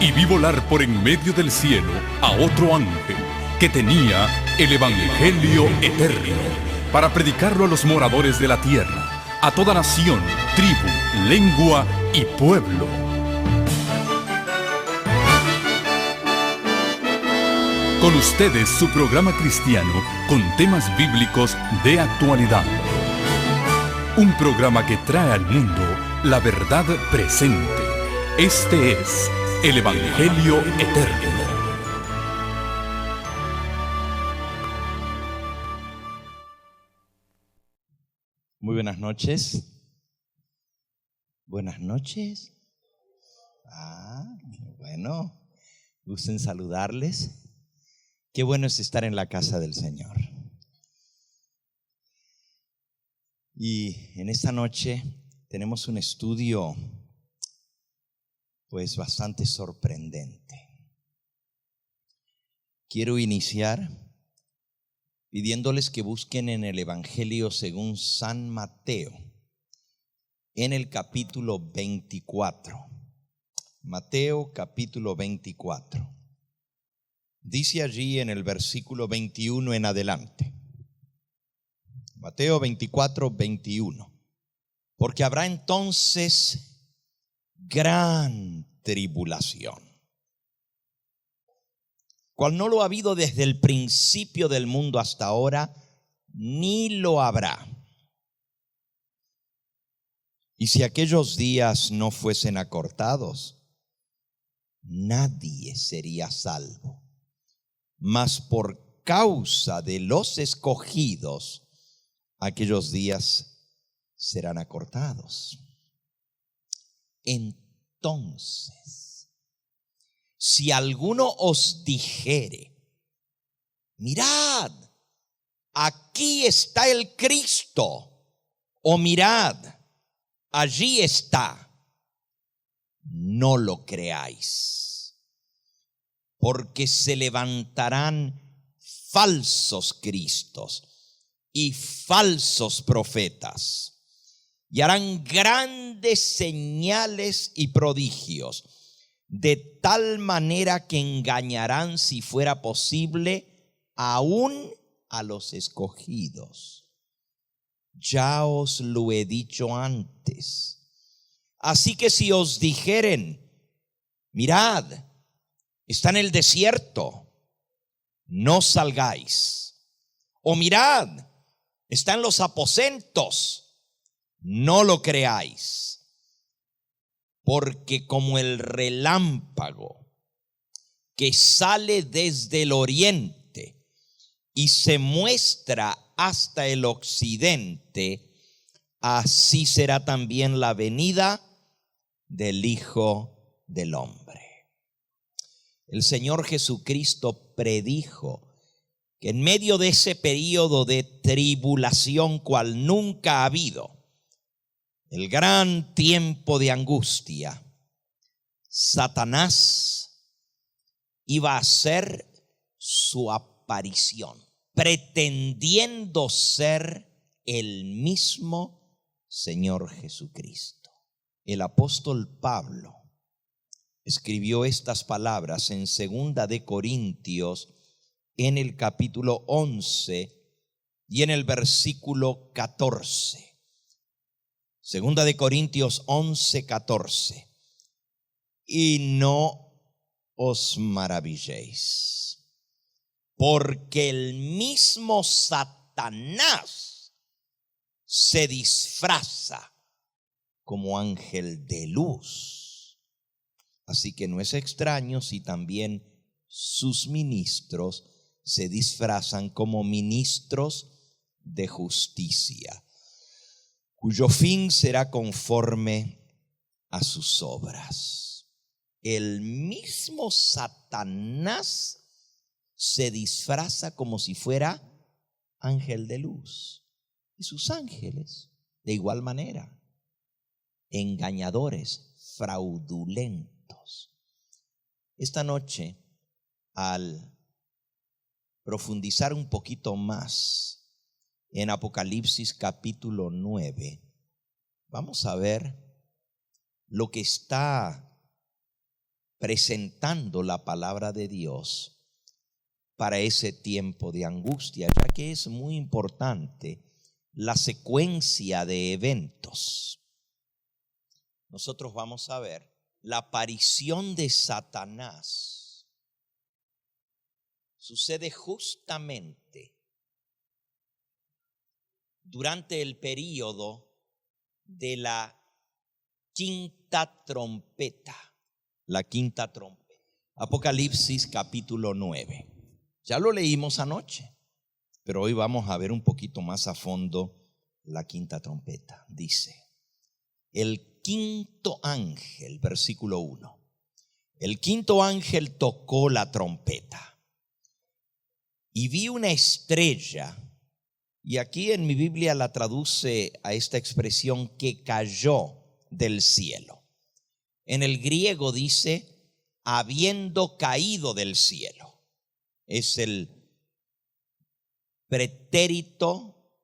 y vi volar por en medio del cielo a otro ángel que tenía el Evangelio eterno para predicarlo a los moradores de la tierra, a toda nación, tribu, lengua y pueblo. Con ustedes su programa cristiano con temas bíblicos de actualidad. Un programa que trae al mundo la verdad presente. Este es el Evangelio Eterno. Muy buenas noches. Buenas noches. Qué bueno. Gusten saludarles. Qué bueno es estar en la casa del Señor. Y en esta noche tenemos un estudio pues bastante sorprendente. Quiero iniciar pidiéndoles que busquen en el Evangelio según San Mateo, en el capítulo 24. Mateo capítulo 24. Dice allí en el versículo 21 en adelante. Mateo 24, 21. Porque habrá entonces gran tribulación, cual no lo ha habido desde el principio del mundo hasta ahora, ni lo habrá. Y si aquellos días no fuesen acortados, nadie sería salvo. Mas por causa de los escogidos, aquellos días serán acortados. Entonces, si alguno os dijere: mirad, aquí está el Cristo, o mirad, allí está, no lo creáis. Porque se levantarán falsos cristos y falsos profetas, y harán grandes señales y prodigios, de tal manera que engañarán, si fuera posible, aún a los escogidos. Ya os lo he dicho antes. Así que si os dijeren: mirad, está en el desierto, no salgáis. O mirad, está en los aposentos, no lo creáis. Porque como el relámpago que sale desde el oriente y se muestra hasta el occidente, así será también la venida del Hijo del Hombre. El Señor Jesucristo predijo que en medio de ese periodo de tribulación cual nunca ha habido, el gran tiempo de angustia, Satanás iba a hacer su aparición, pretendiendo ser el mismo Señor Jesucristo. El apóstol Pablo escribió estas palabras en 2 de Corintios, en el capítulo 11 y en el versículo 14. 2 de Corintios 11, 14. Y no os maravilléis, porque el mismo Satanás se disfraza como ángel de luz. Así que no es extraño si también sus ministros se disfrazan como ministros de justicia, cuyo fin será conforme a sus obras. El mismo Satanás se disfraza como si fuera ángel de luz, y sus ángeles de igual manera, engañadores, fraudulentos. Esta noche, al profundizar un poquito más en Apocalipsis capítulo 9, vamos a ver lo que está presentando la palabra de Dios para ese tiempo de angustia, ya que es muy importante la secuencia de eventos. Nosotros vamos a ver la aparición de Satanás. Sucede justamente durante el período de la quinta trompeta. La quinta trompeta. Apocalipsis capítulo 9. Ya lo leímos anoche, pero hoy vamos a ver un poquito más a fondo la quinta trompeta. Dice, el quinto ángel, versículo 1. El quinto ángel tocó la trompeta y vi una estrella, y aquí en mi Biblia la traduce a esta expresión, que cayó del cielo. En el griego dice, habiendo caído del cielo. Es el pretérito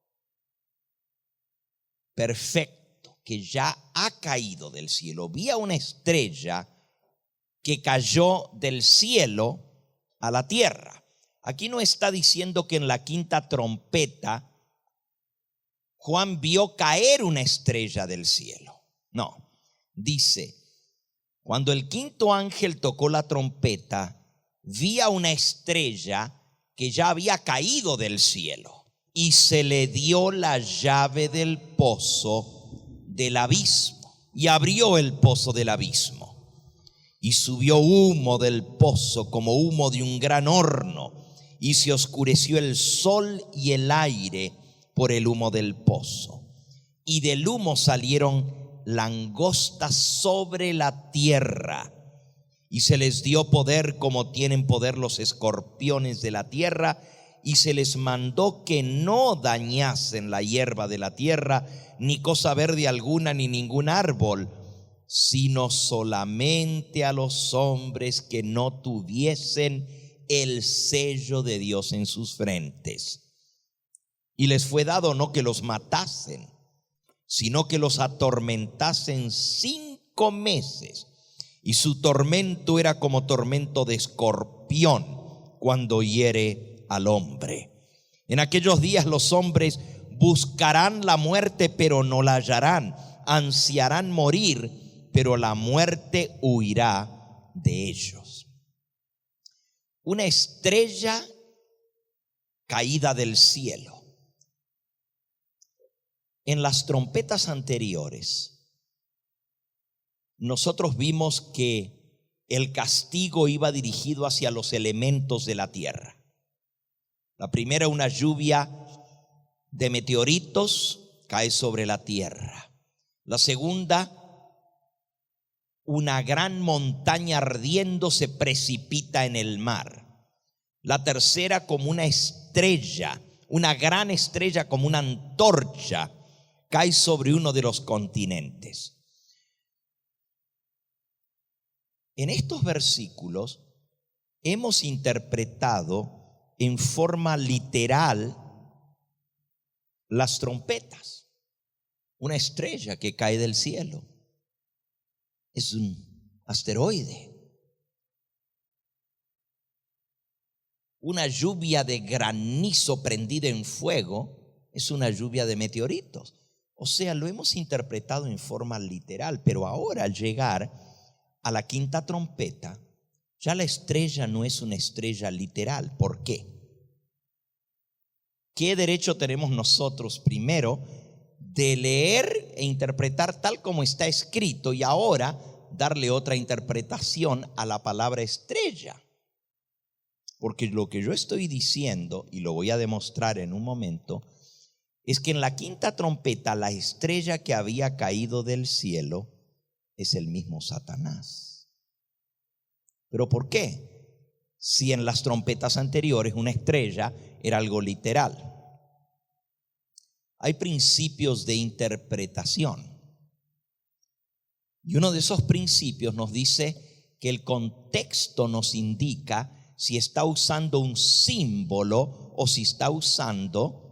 perfecto, que ya ha caído del cielo. Vi a una estrella que cayó del cielo a la tierra. Aquí no está diciendo que en la quinta trompeta Juan vio caer una estrella del cielo. No, dice, cuando el quinto ángel tocó la trompeta, vi a una estrella que ya había caído del cielo y se le dio la llave del pozo del abismo, y abrió el pozo del abismo, y subió humo del pozo como humo de un gran horno, y se oscureció el sol y el aire por el humo del pozo, y del humo salieron langostas sobre la tierra, y se les dio poder como tienen poder los escorpiones de la tierra, y se les mandó que no dañasen la hierba de la tierra, ni cosa verde alguna, ni ningún árbol, sino solamente a los hombres que no tuviesen el sello de Dios en sus frentes. Y les fue dado no que los matasen, sino que los atormentasen 5 meses. Y su tormento era como tormento de escorpión cuando hiere al hombre. En aquellos días los hombres buscarán la muerte, pero no la hallarán. Ansiarán morir, pero la muerte huirá de ellos. Una estrella caída del cielo. En las trompetas anteriores, nosotros vimos que el castigo iba dirigido hacia los elementos de la tierra. La primera, una lluvia de meteoritos cae sobre la tierra. La segunda, una gran montaña ardiendo se precipita en el mar. La tercera, como una estrella, una gran estrella como una antorcha, cae sobre uno de los continentes. En estos versículos hemos interpretado en forma literal las trompetas. Una estrella que cae del cielo es un asteroide. Una lluvia de granizo prendida en fuego es una lluvia de meteoritos. O sea, lo hemos interpretado en forma literal, pero ahora al llegar a la quinta trompeta, ya la estrella no es una estrella literal. ¿Por qué? ¿Qué derecho tenemos nosotros primero de leer e interpretar tal como está escrito y ahora darle otra interpretación a la palabra estrella? Porque lo que yo estoy diciendo, y lo voy a demostrar en un momento, es que en la quinta trompeta la estrella que había caído del cielo es el mismo Satanás. ¿Pero por qué? Si en las trompetas anteriores una estrella era algo literal. Hay principios de interpretación. Y uno de esos principios nos dice que el contexto nos indica si está usando un símbolo o si está usando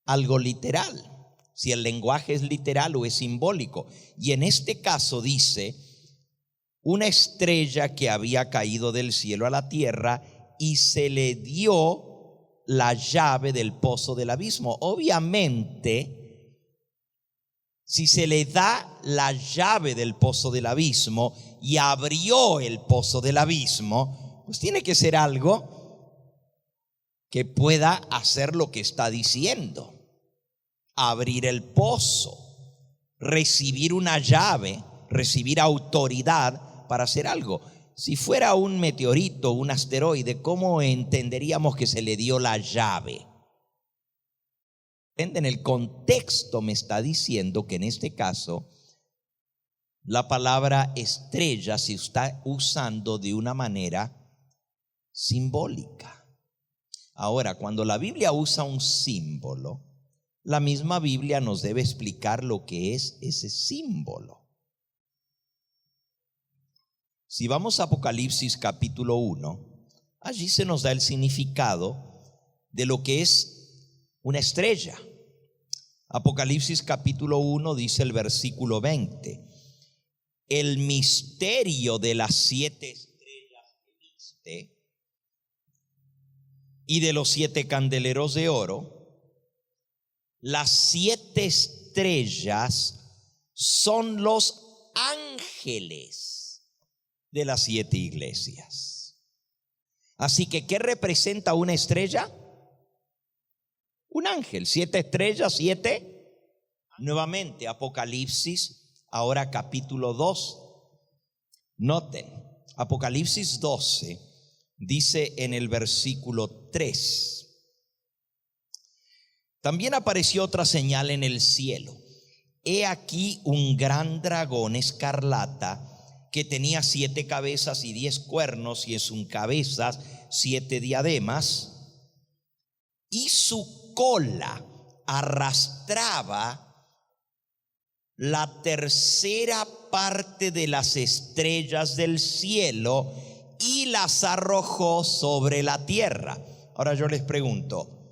algo literal. Si el lenguaje es literal o es simbólico. Y en este caso dice, una estrella que había caído del cielo a la tierra y se le dio la llave del pozo del abismo. Obviamente, si se le da la llave del pozo del abismo y abrió el pozo del abismo, pues tiene que ser algo que pueda hacer lo que está diciendo: abrir el pozo, recibir una llave, recibir autoridad para hacer algo. Si fuera un meteorito, un asteroide, ¿cómo entenderíamos que se le dio la llave? En el contexto me está diciendo que en este caso la palabra estrella se está usando de una manera simbólica. Ahora, cuando la Biblia usa un símbolo, la misma Biblia nos debe explicar lo que es ese símbolo. Si vamos a Apocalipsis capítulo 1, allí se nos da el significado de lo que es una estrella. Apocalipsis capítulo 1 dice el versículo 20: el misterio de las 7 estrellas que viste y de los 7 candeleros de oro. Las 7 estrellas son los ángeles de las 7 iglesias. Así que, ¿qué representa una estrella? Un ángel. 7 estrellas, 7. Nuevamente, Apocalipsis, ahora capítulo 2. Noten, Apocalipsis 12 dice en el versículo 3: también apareció otra señal en el cielo. He aquí un gran dragón escarlata que tenía 7 cabezas y 10 cuernos, y en sus cabezas 7 diademas, y su cola arrastraba la tercera parte de las estrellas del cielo y las arrojó sobre la tierra. Ahora yo les pregunto,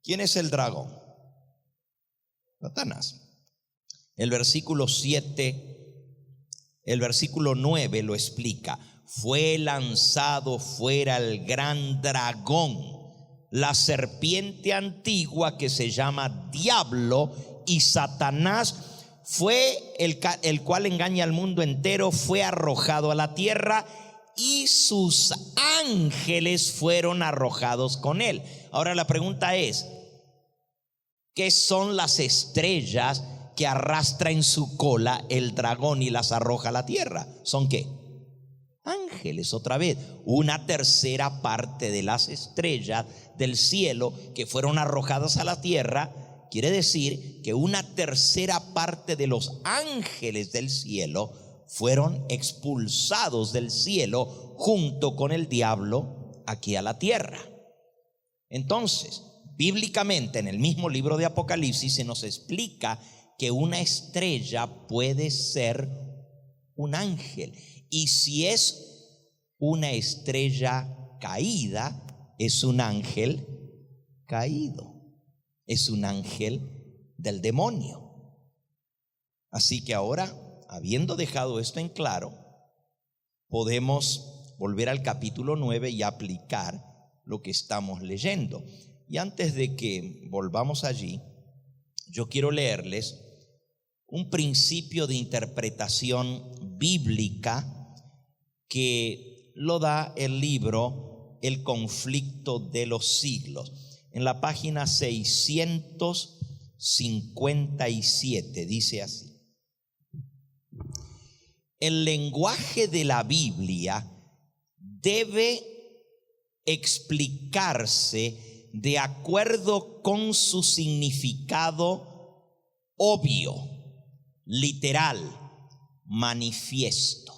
¿quién es el dragón? Satanás. El versículo 7, el versículo 9 lo explica: fue lanzado fuera el gran dragón, la serpiente antigua que se llama Diablo y Satanás, fue el cual engaña al mundo entero, fue arrojado a la tierra y sus ángeles fueron arrojados con él. Ahora la pregunta es: ¿qué son las estrellas que arrastra en su cola el dragón y las arroja a la tierra? ¿Son qué? Ángeles. Otra vez, una tercera parte de las estrellas del cielo que fueron arrojadas a la tierra, quiere decir que una tercera parte de los ángeles del cielo fueron expulsados del cielo junto con el diablo aquí a la tierra. Entonces, bíblicamente, en el mismo libro de Apocalipsis se nos explica que una estrella puede ser un ángel, y si es una estrella caída, es un ángel caído, es un ángel del demonio. Así que ahora, habiendo dejado esto en claro, podemos volver al capítulo 9 y aplicar lo que estamos leyendo. Y antes de que volvamos allí, yo quiero leerles un principio de interpretación bíblica que lo da el libro El conflicto de los siglos. En la página 657 dice así: el lenguaje de la Biblia debe explicarse de acuerdo con su significado obvio, literal, manifiesto.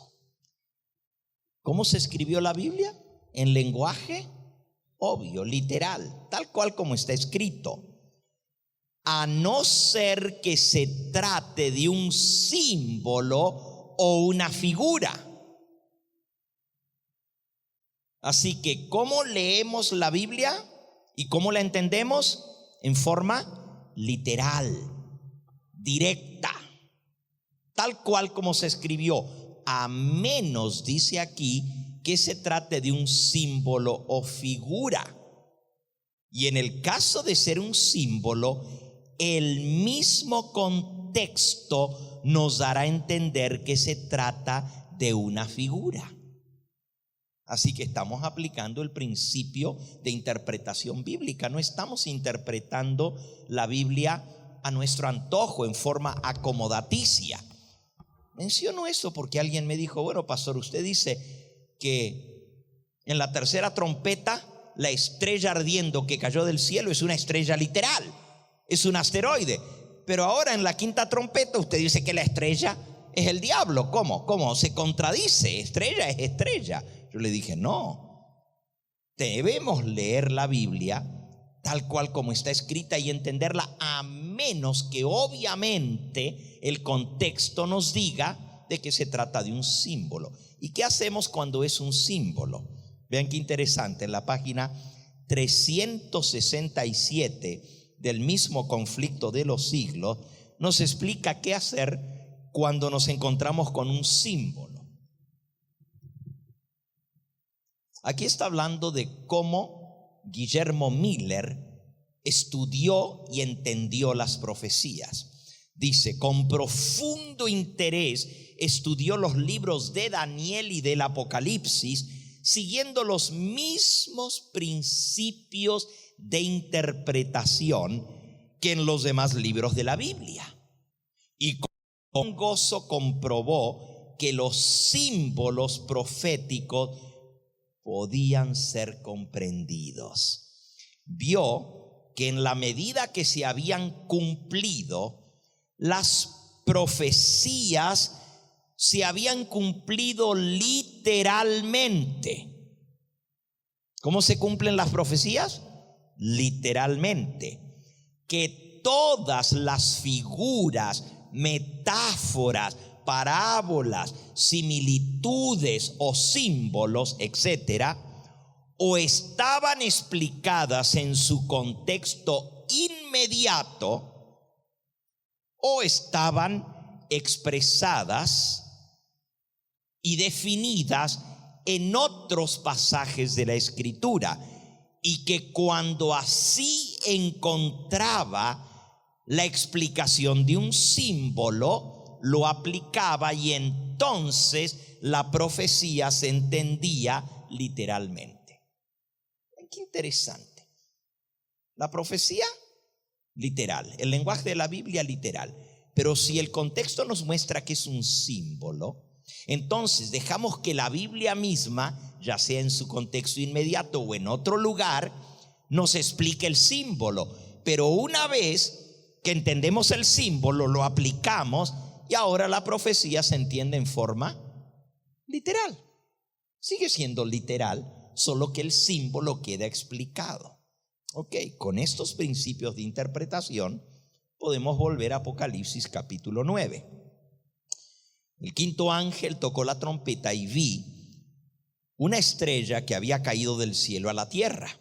¿Cómo se escribió la Biblia? En lenguaje obvio, literal, tal cual como está escrito, a no ser que se trate de un símbolo o una figura. Así que, ¿cómo leemos la Biblia y cómo la entendemos? En forma literal, directa, tal cual como se escribió, a menos, dice aquí, que se trate de un símbolo o figura. Y en el caso de ser un símbolo, el mismo contexto nos dará a entender que se trata de una figura. Así que estamos aplicando el principio de interpretación bíblica. No estamos interpretando la Biblia a nuestro antojo en forma acomodaticia. Menciono eso porque alguien me dijo: bueno, pastor, usted dice que en la tercera trompeta la estrella ardiendo que cayó del cielo es una estrella literal, es un asteroide. Pero ahora en la quinta trompeta usted dice que la estrella es el diablo. ¿Cómo? Se contradice. Estrella es estrella. Yo le dije: no, debemos leer la Biblia tal cual como está escrita y entenderla, a menos que obviamente el contexto nos diga de que se trata de un símbolo. ¿Y qué hacemos cuando es un símbolo? Vean qué interesante, en la página 367 del mismo Conflicto de los Siglos nos explica qué hacer cuando nos encontramos con un símbolo. Aquí está hablando de cómo Guillermo Miller estudió y entendió las profecías. Dice: con profundo interés estudió los libros de Daniel y del Apocalipsis, siguiendo los mismos principios de interpretación que en los demás libros de la Biblia. Y con gozo comprobó que los símbolos proféticos podían ser comprendidos. Vio que en la medida que se habían cumplido las profecías, se habían cumplido literalmente. ¿Cómo se cumplen las profecías? Literalmente. Que todas las figuras, metáforas, parábolas, similitudes o símbolos, etcétera, o estaban explicadas en su contexto inmediato, o estaban expresadas y definidas en otros pasajes de la Escritura, y que cuando así encontraba la explicación de un símbolo, lo aplicaba, y entonces la profecía se entendía literalmente. Qué interesante. La profecía literal, el lenguaje de la Biblia literal. Pero si el contexto nos muestra que es un símbolo, entonces dejamos que la Biblia misma, ya sea en su contexto inmediato o en otro lugar, nos explique el símbolo. Pero una vez que entendemos el símbolo, lo aplicamos, y ahora la profecía se entiende en forma literal. Sigue siendo literal, solo que el símbolo queda explicado. Ok, con estos principios de interpretación podemos volver a Apocalipsis capítulo 9. El quinto ángel tocó la trompeta y vi una estrella que había caído del cielo a la tierra,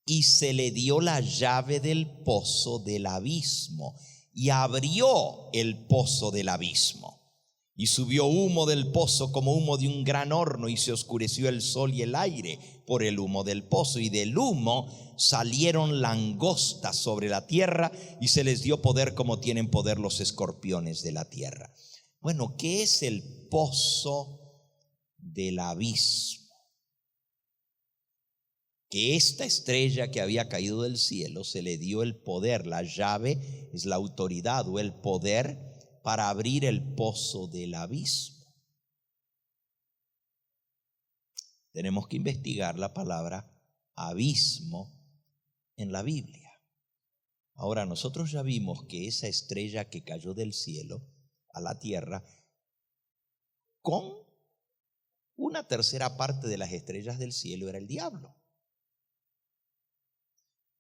y se le dio la llave del pozo del abismo, y abrió el pozo del abismo, y subió humo del pozo como humo de un gran horno, y se oscureció el sol y el aire por el humo del pozo, y del humo salieron langostas sobre la tierra, y se les dio poder como tienen poder los escorpiones de la tierra. Bueno, ¿qué es el pozo del abismo? Que esta estrella que había caído del cielo se le dio el poder, la llave es la autoridad o el poder para abrir el pozo del abismo. Tenemos que investigar la palabra abismo en la Biblia. Ahora, nosotros ya vimos que esa estrella que cayó del cielo a la tierra, con una tercera parte de las estrellas del cielo, era el diablo.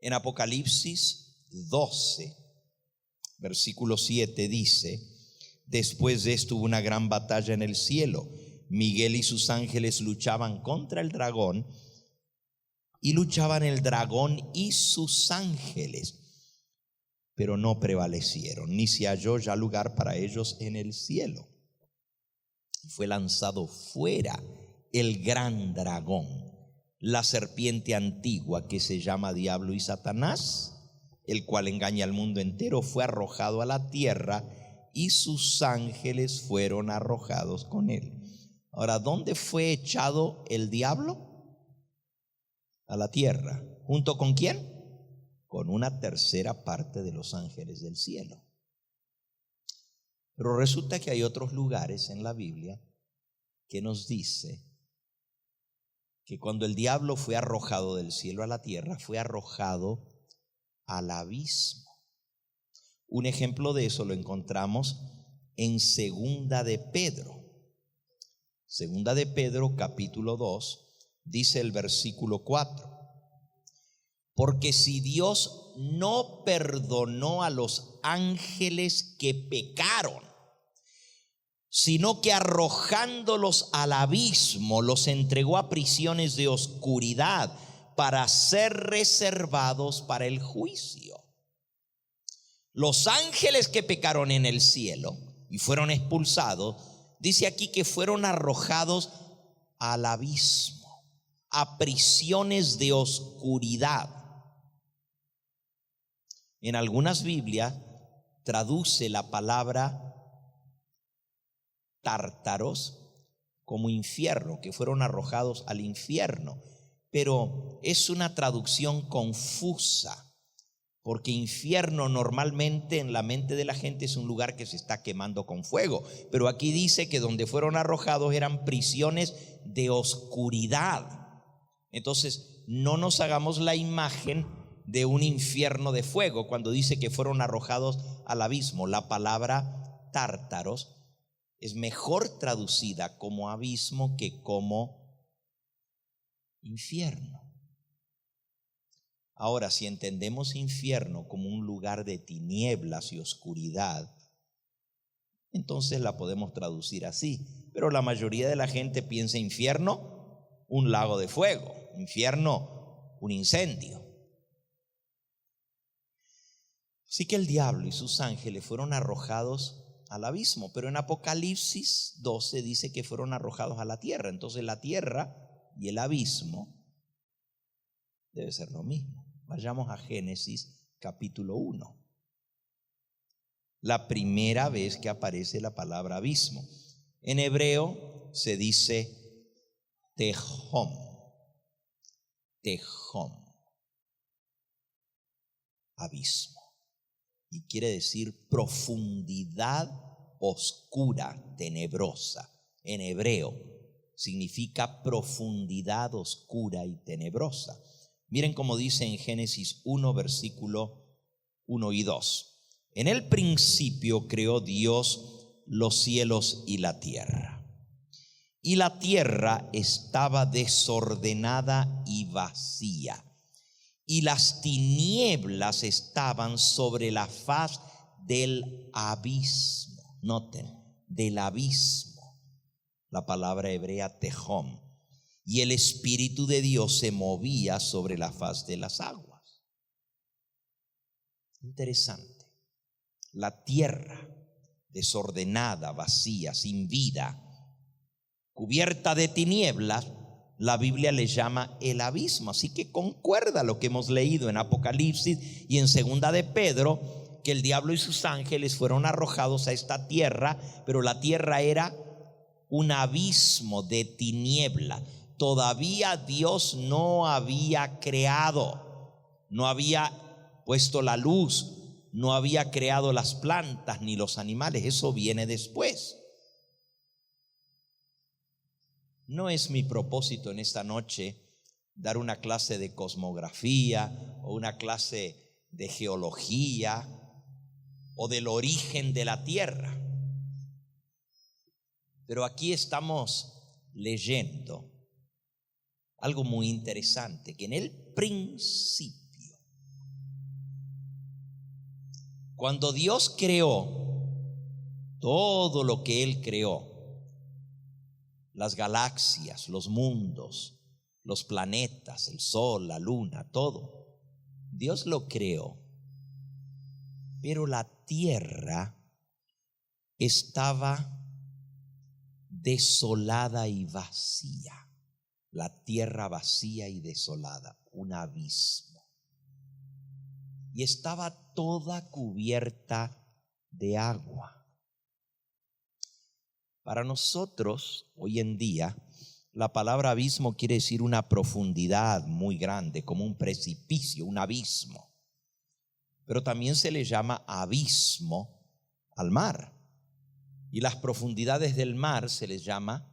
En Apocalipsis 12, versículo 7 dice: después de esto hubo una gran batalla en el cielo. Miguel y sus ángeles luchaban contra el dragón, y luchaban el dragón y sus ángeles, pero no prevalecieron, ni se halló ya lugar para ellos en el cielo. y fue lanzado fuera el gran dragón, la serpiente antigua que se llama Diablo y Satanás, el cual engaña al mundo entero, fue arrojado a la tierra y sus ángeles fueron arrojados con él. Ahora, ¿dónde fue echado el diablo? A la tierra. ¿Junto con quién? Con una tercera parte de los ángeles del cielo. Pero resulta que hay otros lugares en la Biblia que nos dice que cuando el diablo fue arrojado del cielo a la tierra, fue arrojado al abismo. Un ejemplo de eso lo encontramos en Segunda de Pedro. Segunda de Pedro, capítulo 2, dice el versículo 4. Porque si Dios no perdonó a los ángeles que pecaron, sino que arrojándolos al abismo los entregó a prisiones de oscuridad para ser reservados para el juicio. Los ángeles que pecaron en el cielo y fueron expulsados, dice aquí que fueron arrojados al abismo, a prisiones de oscuridad. En algunas Biblias traduce la palabra tártaros como infierno, que fueron arrojados al infierno, pero es una traducción confusa, porque infierno normalmente en la mente de la gente es un lugar que se está quemando con fuego, pero aquí dice que donde fueron arrojados eran prisiones de oscuridad. Entonces no nos hagamos la imagen de un infierno de fuego cuando dice que fueron arrojados al abismo. La palabra tártaros es mejor traducida como abismo que como infierno. Ahora, si entendemos infierno como un lugar de tinieblas y oscuridad, entonces la podemos traducir así. Pero la mayoría de la gente piensa infierno, un lago de fuego, infierno, un incendio. Así que el diablo y sus ángeles fueron arrojados al abismo, pero en Apocalipsis 12 dice que fueron arrojados a la tierra. Entonces la tierra y el abismo debe ser lo mismo. Vayamos a Génesis capítulo 1. La primera vez que aparece la palabra abismo. En hebreo se dice Tehom. Tehom. Abismo. Y quiere decir profundidad oscura, tenebrosa. En hebreo significa profundidad oscura y tenebrosa. Miren cómo dice en Génesis 1, versículo 1 y 2. En el principio creó Dios los cielos y la tierra. Y la tierra estaba desordenada y vacía, y las tinieblas estaban sobre la faz del abismo. Noten, del abismo. La palabra hebrea tehom. Y el Espíritu de Dios se movía sobre la faz de las aguas. Interesante. La tierra desordenada, vacía, sin vida, cubierta de tinieblas, la Biblia le llama el abismo. Así que concuerda lo que hemos leído en Apocalipsis y en Segunda de Pedro, que el diablo y sus ángeles fueron arrojados a esta tierra, pero la tierra era un abismo de tiniebla. Todavía Dios no había creado, no había puesto la luz, no había creado las plantas ni los animales. Eso viene después. No es mi propósito en esta noche dar una clase de cosmografía o una clase de geología o del origen de la tierra. Pero aquí estamos leyendo algo muy interesante, que en el principio, cuando Dios creó todo lo que Él creó, las galaxias, los mundos, los planetas, el sol, la luna, todo, Dios lo creó, pero la tierra estaba desolada y vacía. La tierra vacía y desolada, un abismo. Y estaba toda cubierta de agua. Para nosotros, hoy en día, la palabra abismo quiere decir una profundidad muy grande, como un precipicio, un abismo. Pero también se le llama abismo al mar. Y las profundidades del mar se les llama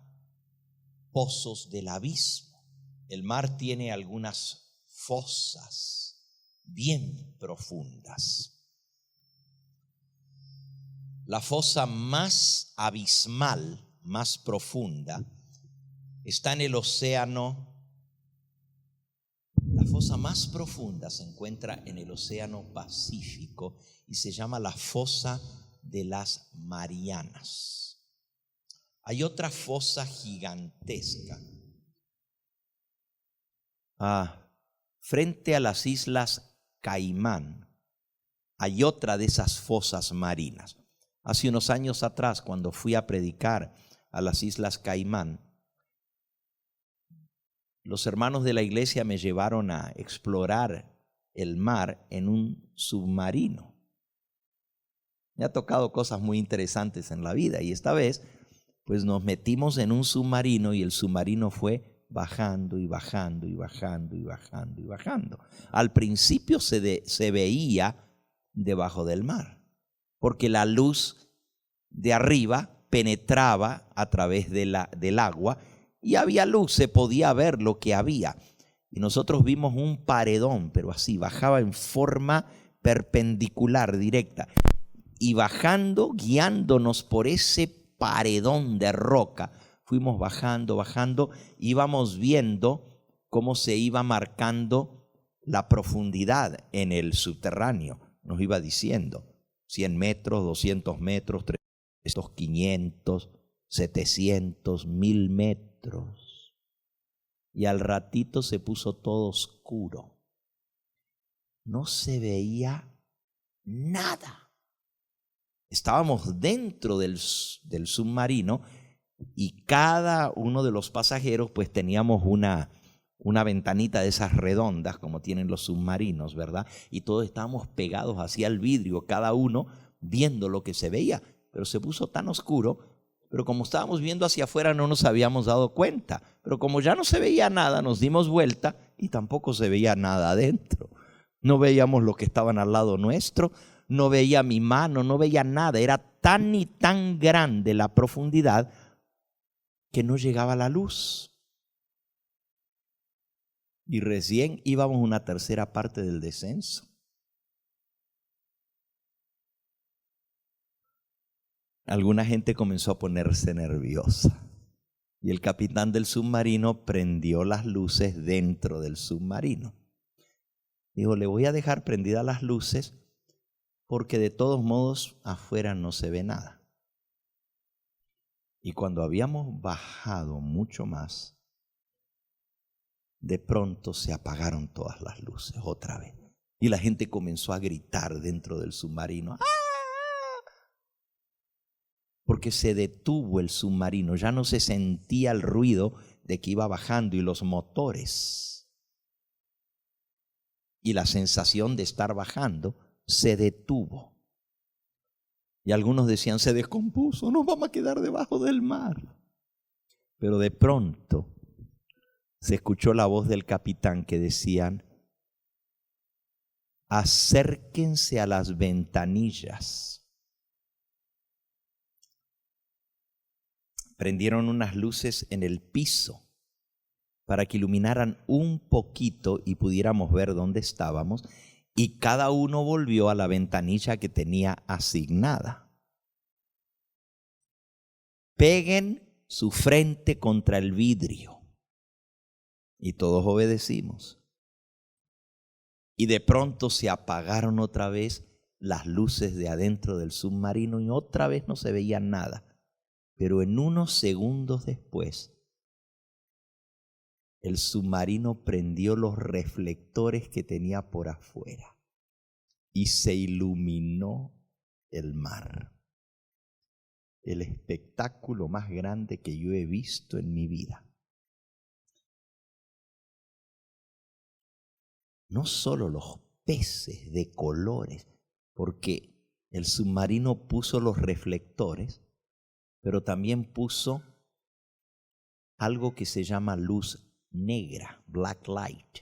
pozos del abismo. El mar tiene algunas fosas bien profundas. La fosa más abismal, más profunda, está en el océano. La fosa más profunda se encuentra en el océano Pacífico y se llama la fosa de las Marianas. Hay otra fosa gigantesca frente a las islas Caimán. Hay otra de esas fosas marinas. Hace unos años atrás, cuando fui a predicar a las islas Caimán, los hermanos de la iglesia me llevaron a explorar el mar en un submarino. Me ha tocado cosas muy interesantes en la vida y esta vez pues nos metimos en un submarino y el submarino fue bajando y bajando y bajando y bajando y bajando. Al principio se veía debajo del mar, porque la luz de arriba penetraba a través del agua y había luz, se podía ver lo que había. Y nosotros vimos un paredón, pero así, bajaba en forma perpendicular, directa. Y bajando, guiándonos por ese paredón de roca, fuimos bajando, íbamos viendo cómo se iba marcando la profundidad en el subterráneo. Nos iba diciendo 100 metros, 200 metros, 300, 500, 700, 1000 metros. Y al ratito se puso todo oscuro. No se veía nada. Estábamos dentro del submarino y cada uno de los pasajeros pues teníamos una ventanita de esas redondas como tienen los submarinos, ¿verdad? Y todos estábamos pegados hacia el vidrio, cada uno viendo lo que se veía. Pero se puso tan oscuro, pero como estábamos viendo hacia afuera no nos habíamos dado cuenta. Pero como ya no se veía nada, nos dimos vuelta y tampoco se veía nada adentro. No veíamos lo que estaban al lado nuestro. No veía mi mano, no veía nada. Era tan y tan grande la profundidad que no llegaba la luz. Y recién íbamos una tercera parte del descenso. Alguna gente comenzó a ponerse nerviosa. Y el capitán del submarino prendió las luces dentro del submarino. Dijo, le voy a dejar prendidas las luces porque de todos modos afuera no se ve nada. Y cuando habíamos bajado mucho más, de pronto se apagaron todas las luces otra vez. Y la gente comenzó a gritar dentro del submarino. ¡Ah! Porque se detuvo el submarino, ya no se sentía el ruido de que iba bajando y los motores. Y la sensación de estar bajando se detuvo. Y algunos decían, se descompuso, nos vamos a quedar debajo del mar. Pero de pronto se escuchó la voz del capitán que decían, acérquense a las ventanillas. Prendieron unas luces en el piso para que iluminaran un poquito y pudiéramos ver dónde estábamos. Y cada uno volvió a la ventanilla que tenía asignada. Peguen su frente contra el vidrio. Y todos obedecimos. Y de pronto se apagaron otra vez las luces de adentro del submarino y otra vez no se veía nada. Pero en unos segundos después, el submarino prendió los reflectores que tenía por afuera y se iluminó el mar. el espectáculo más grande que yo he visto en mi vida. No solo los peces de colores, porque el submarino puso los reflectores, pero también puso algo que se llama luz negra, black light,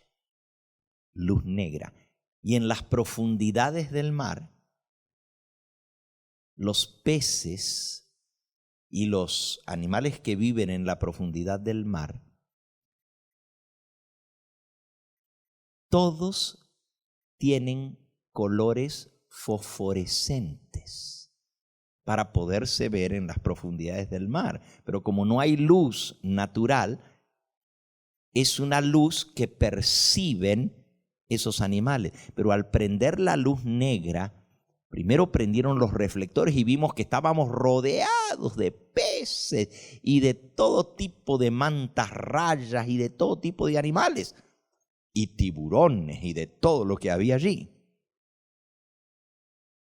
luz negra. Y en las profundidades del mar, los peces y los animales que viven en la profundidad del mar, todos tienen colores fosforescentes para poderse ver en las profundidades del mar. Pero como no hay luz natural, es una luz que perciben esos animales. Pero al prender la luz negra, primero prendieron los reflectores y vimos que estábamos rodeados de peces y de todo tipo de mantas rayas y de todo tipo de animales y tiburones y de todo lo que había allí.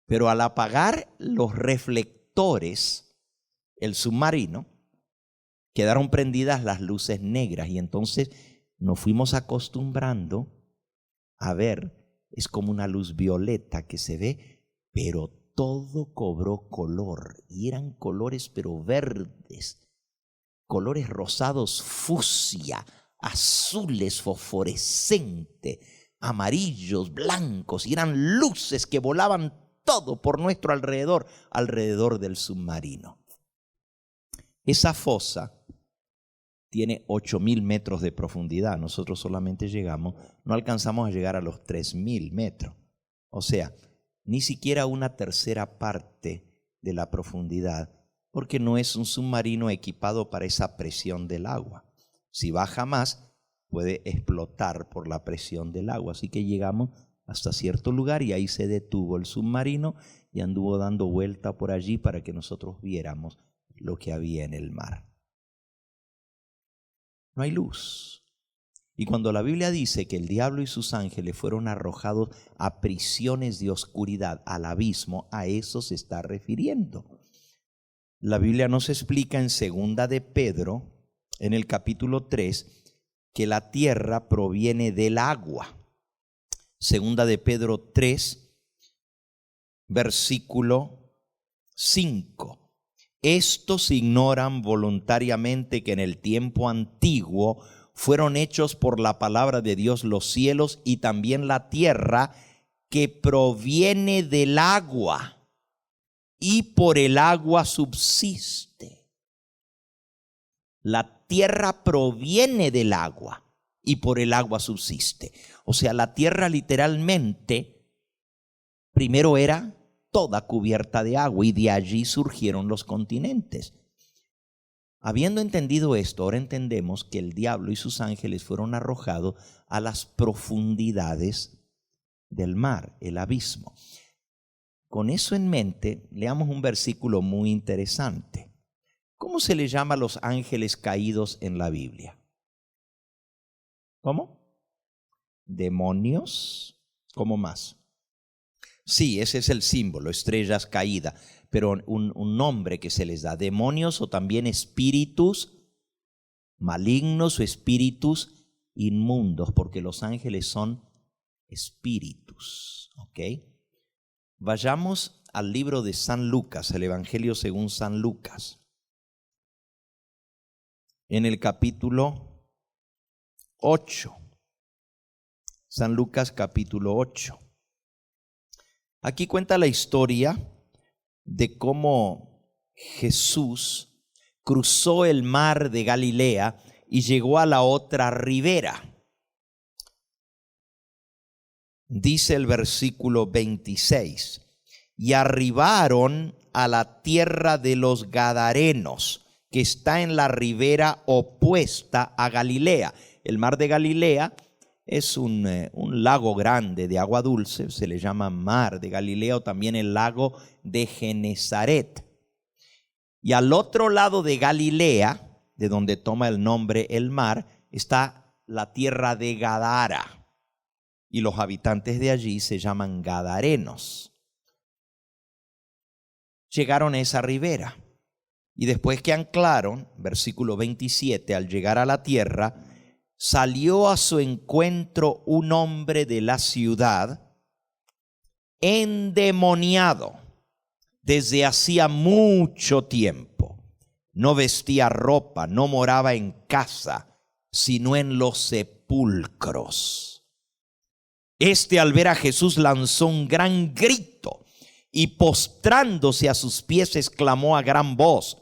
Pero al apagar los reflectores, el submarino, quedaron prendidas las luces negras y entonces nos fuimos acostumbrando a ver, es como una luz violeta que se ve, pero todo cobró color y eran colores pero verdes, colores rosados fucsia, azules fosforescentes, amarillos, blancos, y eran luces que volaban todo por nuestro alrededor del submarino. Esa fosa tiene 8.000 metros de profundidad. Nosotros solamente no alcanzamos a llegar a los 3.000 metros. O sea, ni siquiera una tercera parte de la profundidad, porque no es un submarino equipado para esa presión del agua. Si baja más, puede explotar por la presión del agua. Así que llegamos hasta cierto lugar y ahí se detuvo el submarino y anduvo dando vuelta por allí para que nosotros viéramos lo que había en el mar. No hay luz. Y cuando la Biblia dice que el diablo y sus ángeles fueron arrojados a prisiones de oscuridad, al abismo, a eso se está refiriendo. La Biblia nos explica en 2 de Pedro, en el capítulo 3, que la tierra proviene del agua. 2 de Pedro 3, versículo 5. Estos ignoran voluntariamente que en el tiempo antiguo fueron hechos por la palabra de Dios los cielos y también la tierra, que proviene del agua y por el agua subsiste. La tierra proviene del agua y por el agua subsiste. O sea, la tierra literalmente primero era toda cubierta de agua y de allí surgieron los continentes. Habiendo entendido esto, ahora entendemos que el diablo y sus ángeles fueron arrojados a las profundidades del mar, el abismo. Con eso en mente, leamos un versículo muy interesante. ¿Cómo se le llama a los ángeles caídos en la Biblia? ¿Cómo? Demonios. ¿Cómo más? Sí, ese es el símbolo, estrellas caídas, pero un nombre que se les da, demonios o también espíritus malignos o espíritus inmundos, porque los ángeles son espíritus, ¿ok? Vayamos al libro de San Lucas, el Evangelio según San Lucas, en el capítulo 8, San Lucas capítulo 8. Aquí cuenta la historia de cómo Jesús cruzó el mar de Galilea y llegó a la otra ribera. Dice el versículo 26, y arribaron a la tierra de los Gadarenos, que está en la ribera opuesta a Galilea. El mar de Galilea es un lago grande de agua dulce, se le llama mar de Galilea o también el lago de Genezaret. Y al otro lado de Galilea, de donde toma el nombre el mar, está la tierra de Gadara. Y los habitantes de allí se llaman gadarenos. Llegaron a esa ribera Y después que anclaron, versículo 27, al llegar a la tierra, salió a su encuentro un hombre de la ciudad, endemoniado desde hacía mucho tiempo. No vestía ropa, no moraba en casa, sino en los sepulcros. Este, al ver a Jesús, lanzó un gran grito y postrándose a sus pies exclamó a gran voz: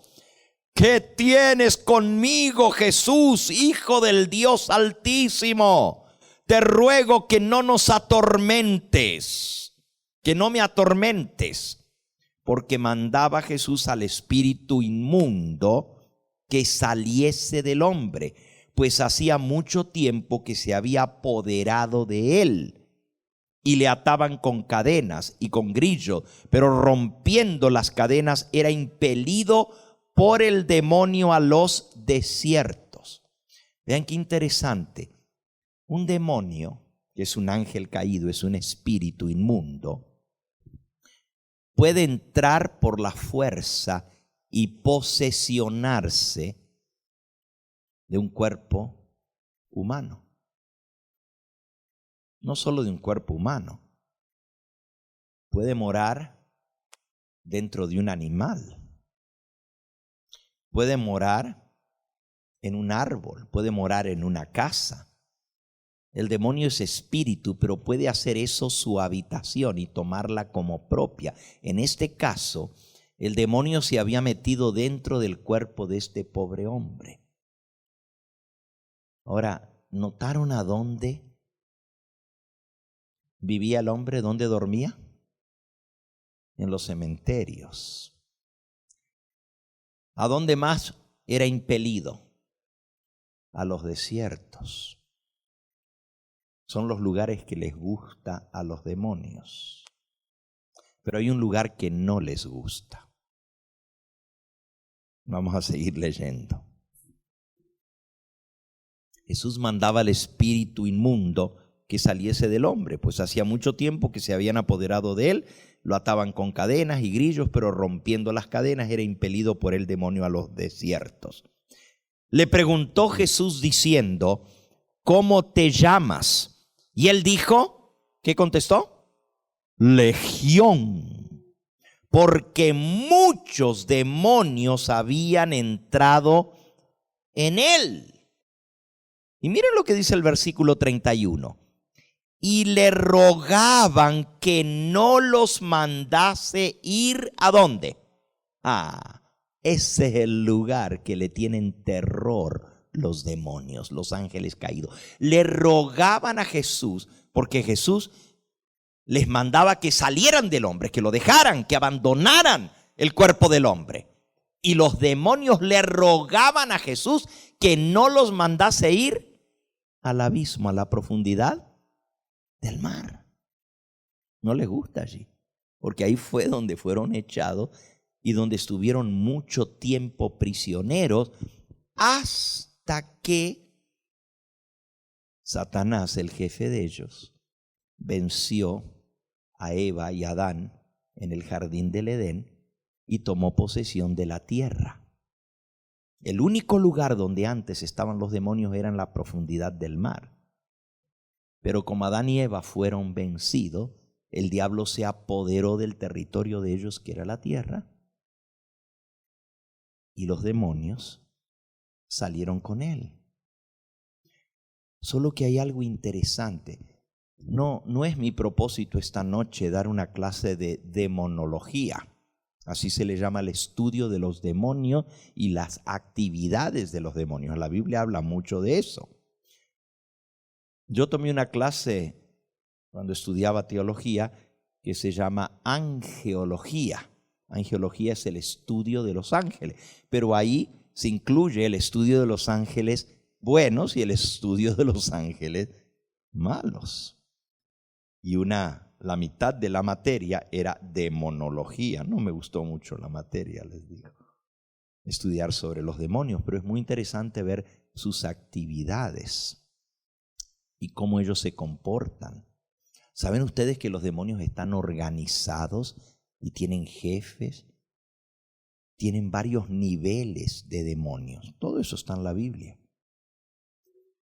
¿qué tienes conmigo, Jesús, Hijo del Dios Altísimo? Te ruego que no nos atormentes, que no me atormentes. Porque mandaba Jesús al espíritu inmundo que saliese del hombre, pues hacía mucho tiempo que se había apoderado de él. Y le ataban con cadenas y con grillos, pero rompiendo las cadenas era impelido por el demonio a los desiertos. Vean qué interesante. Un demonio, que es un ángel caído, es un espíritu inmundo, puede entrar por la fuerza y posesionarse de un cuerpo humano. No solo de un cuerpo humano. Puede morar dentro de un animal. Puede morar en un árbol. Puede morar en una casa. El demonio es espíritu, pero puede hacer eso su habitación y tomarla como propia. En este caso, el demonio se había metido dentro del cuerpo de este pobre hombre. Ahora, ¿notaron a dónde vivía el hombre? ¿Dónde dormía? En los cementerios. ¿A dónde más era impelido? A los desiertos. Son los lugares que les gusta a los demonios. Pero hay un lugar que no les gusta. Vamos a seguir leyendo. Jesús mandaba al espíritu inmundo que saliese del hombre, pues hacía mucho tiempo que se habían apoderado de él. Lo ataban con cadenas y grillos, pero rompiendo las cadenas era impelido por el demonio a los desiertos. Le preguntó Jesús diciendo: ¿cómo te llamas? Y él dijo, ¿qué contestó? Legión, porque muchos demonios habían entrado en él. Y miren lo que dice el versículo 31. Y le rogaban que no los mandase ir ¿a dónde? Ese es el lugar que le tienen terror los demonios, los ángeles caídos. Le rogaban a Jesús, porque Jesús les mandaba que salieran del hombre, que lo dejaran, que abandonaran el cuerpo del hombre. Y los demonios le rogaban a Jesús que no los mandase ir al abismo, a la profundidad del mar. No les gusta allí, porque ahí fue donde fueron echados y donde estuvieron mucho tiempo prisioneros, hasta que Satanás, el jefe de ellos, venció a Eva y a Adán en el jardín del Edén y tomó posesión de la tierra. El único lugar donde antes estaban los demonios era en la profundidad del mar. Pero como Adán y Eva fueron vencidos, el diablo se apoderó del territorio de ellos, que era la tierra, y los demonios salieron con él. Solo que hay algo interesante. No es mi propósito esta noche dar una clase de demonología. Así se le llama el estudio de los demonios y las actividades de los demonios. La Biblia habla mucho de eso. Yo tomé una clase cuando estudiaba teología que se llama angeología. Angeología es el estudio de los ángeles, pero ahí se incluye el estudio de los ángeles buenos y el estudio de los ángeles malos. Y la mitad de la materia era demonología. No me gustó mucho la materia, les digo. Estudiar sobre los demonios, pero es muy interesante ver sus actividades y cómo ellos se comportan. ¿Saben ustedes que los demonios están organizados y tienen jefes? tienen varios niveles de demonios. Todo eso está en la Biblia.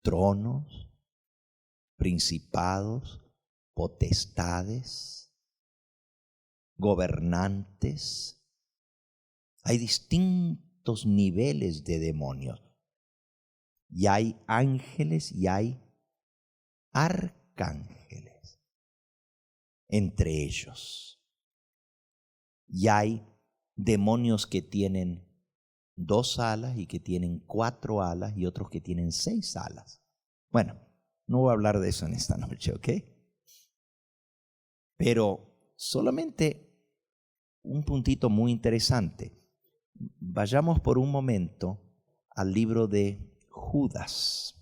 Tronos, principados, potestades, gobernantes. Hay distintos niveles de demonios. Y hay ángeles y hay arcángeles entre ellos. Y hay demonios que tienen 2 alas y que tienen 4 alas y otros que tienen 6 alas. Bueno, no voy a hablar de eso en esta noche, ¿ok? Pero solamente un puntito muy interesante. Vayamos por un momento al libro de Judas.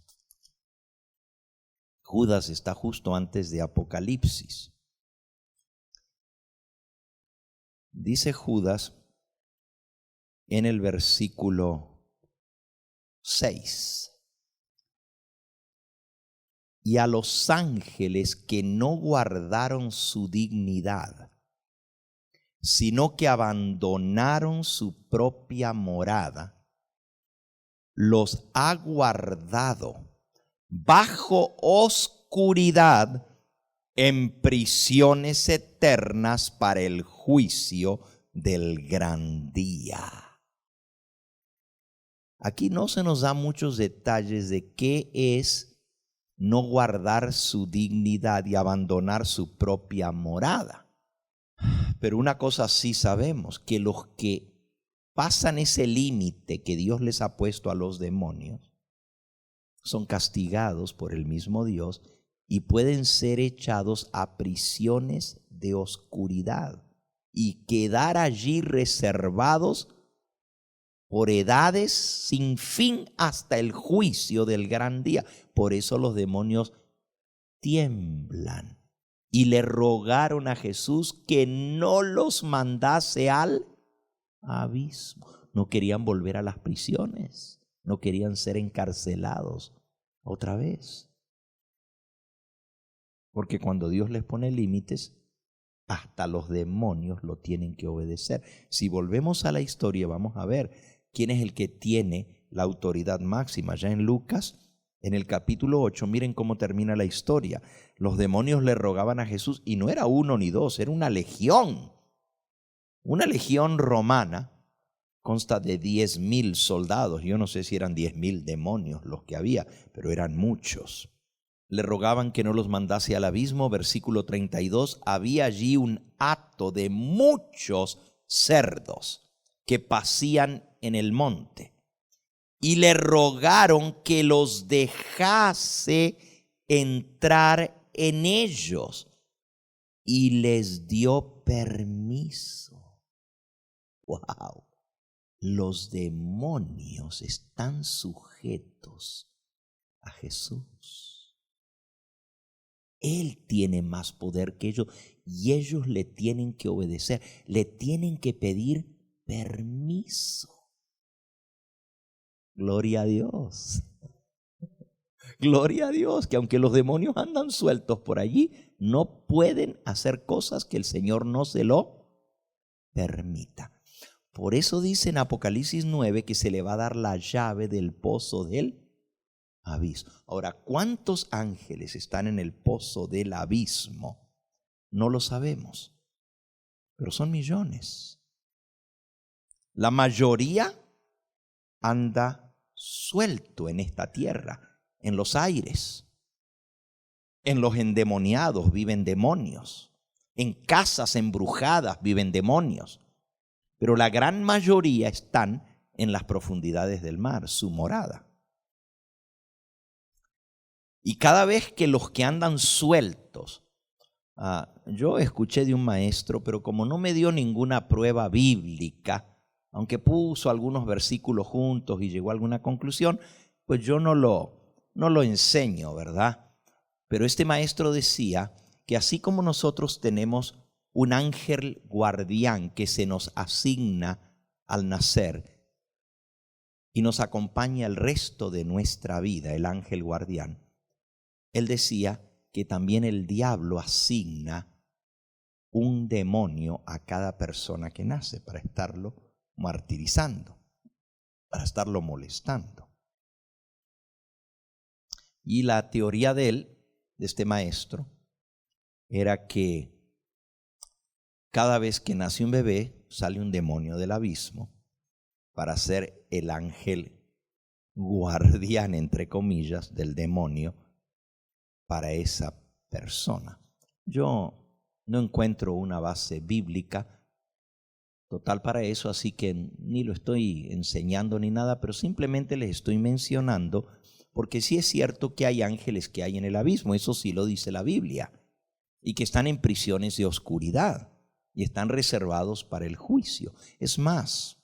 Judas está justo antes de Apocalipsis. Dice Judas en el versículo 6: y a los ángeles que no guardaron su dignidad, sino que abandonaron su propia morada, los ha guardado bajo oscuridad en prisiones eternas para el juicio del gran día. Aquí no se nos da muchos detalles de qué es no guardar su dignidad y abandonar su propia morada. Pero una cosa sí sabemos, que los que pasan ese límite que Dios les ha puesto a los demonios son castigados por el mismo Dios y pueden ser echados a prisiones de oscuridad y quedar allí reservados por edades sin fin hasta el juicio del gran día. Por eso los demonios tiemblan y le rogaron a Jesús que no los mandase al abismo. No querían volver a las prisiones, no querían ser encarcelados otra vez. Porque cuando Dios les pone límites, hasta los demonios lo tienen que obedecer. Si volvemos a la historia, vamos a ver quién es el que tiene la autoridad máxima. Ya en Lucas, en el capítulo 8, miren cómo termina la historia. Los demonios le rogaban a Jesús, y no era 1 ni 2, era una legión. Una legión romana consta de 10,000 soldados. Yo no sé si eran 10,000 demonios los que había, pero eran muchos. Le rogaban que no los mandase al abismo. Versículo 32, había allí un hato de muchos cerdos que pasían en el monte, y le rogaron que los dejase entrar en ellos, y les dio permiso. ¡Wow! Los demonios están sujetos a Jesús. Él tiene más poder que ellos y ellos le tienen que obedecer, le tienen que pedir permiso. Gloria a Dios. Gloria a Dios, que aunque los demonios andan sueltos por allí, no pueden hacer cosas que el Señor no se lo permita. Por eso dice en Apocalipsis 9 que se le va a dar la llave del pozo del abismo. Ahora, ¿cuántos ángeles están en el pozo del abismo? No lo sabemos, pero son millones. La mayoría anda suelto en esta tierra, en los aires. En los endemoniados viven demonios. En casas embrujadas viven demonios. Pero la gran mayoría están en las profundidades del mar, su morada. Y cada vez que los que andan sueltos, yo escuché de un maestro, pero como no me dio ninguna prueba bíblica, aunque puso algunos versículos juntos y llegó a alguna conclusión, pues yo no lo enseño, ¿verdad? Pero este maestro decía que así como nosotros tenemos un ángel guardián que se nos asigna al nacer y nos acompaña el resto de nuestra vida, el ángel guardián, él decía que también el diablo asigna un demonio a cada persona que nace para estarlo martirizando, para estarlo molestando. Y la teoría de él, de este maestro, era que cada vez que nace un bebé, sale un demonio del abismo para ser el ángel guardián, entre comillas, del demonio para esa persona. Yo no encuentro una base bíblica total para eso, así que ni lo estoy enseñando ni nada, pero simplemente les estoy mencionando, porque sí es cierto que hay ángeles que hay en el abismo, eso sí lo dice la Biblia, y que están en prisiones de oscuridad y están reservados para el juicio. Es más,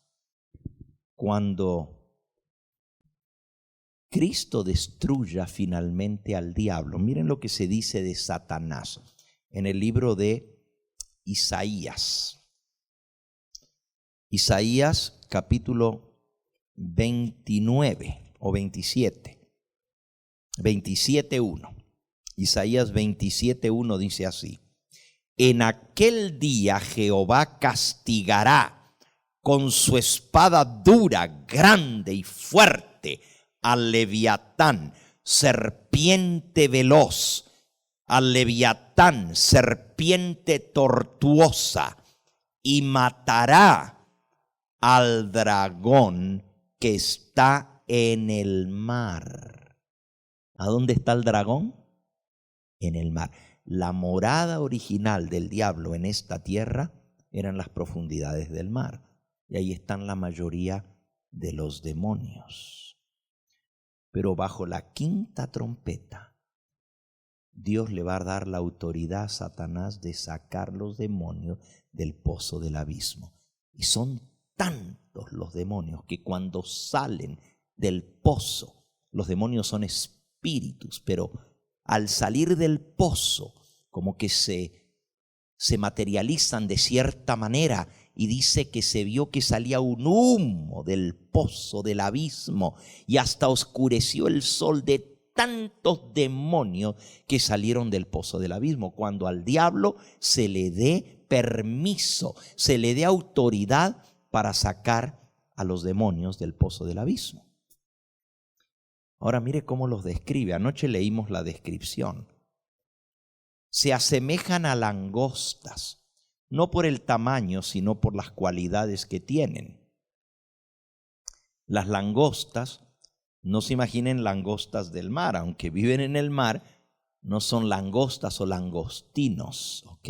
cuando Cristo destruya finalmente al diablo, miren lo que se dice de Satanás en el libro de Isaías. Isaías capítulo 29 o 27:1. Isaías 27:1 dice así: en aquel día Jehová castigará con su espada dura, grande y fuerte al Leviatán, serpiente veloz, al Leviatán, serpiente tortuosa, y matará al dragón que está en el mar. ¿A dónde está el dragón? En el mar. La morada original del diablo en esta tierra eran las profundidades del mar. Y ahí están la mayoría de los demonios. Pero bajo la quinta trompeta, Dios le va a dar la autoridad a Satanás de sacar los demonios del pozo del abismo. Y son tantos los demonios que cuando salen del pozo, los demonios son espíritus, pero al salir del pozo, como que se materializan de cierta manera, y dice que se vio que salía un humo del pozo del abismo y hasta oscureció el sol de tantos demonios que salieron del pozo del abismo. Cuando al diablo se le dé permiso, se le dé autoridad para sacar a los demonios del pozo del abismo. Ahora mire cómo los describe. Anoche leímos la descripción. Se asemejan a langostas, no por el tamaño, sino por las cualidades que tienen. Las langostas, no se imaginen langostas del mar, aunque viven en el mar, no son langostas o langostinos, ¿ok?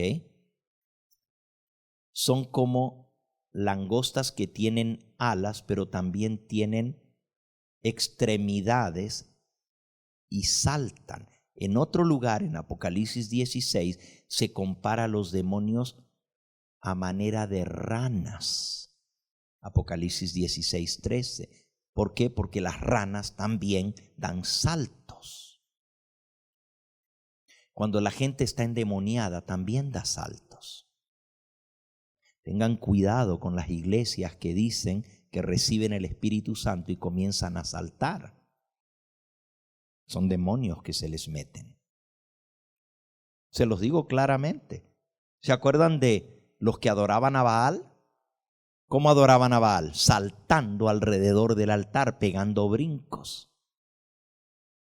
Son como langostas que tienen alas, pero también tienen extremidades y saltan. En otro lugar, en Apocalipsis 16, se compara a los demonios a manera de ranas. Apocalipsis 16:13. ¿Por qué? Porque las ranas también dan saltos. Cuando la gente está endemoniada, también da saltos. Tengan cuidado con las iglesias que dicen que reciben el Espíritu Santo y comienzan a saltar. Son demonios que se les meten. Se los digo claramente. ¿Se acuerdan de los que adoraban a Baal? ¿Cómo adoraban a Baal? Saltando alrededor del altar, pegando brincos.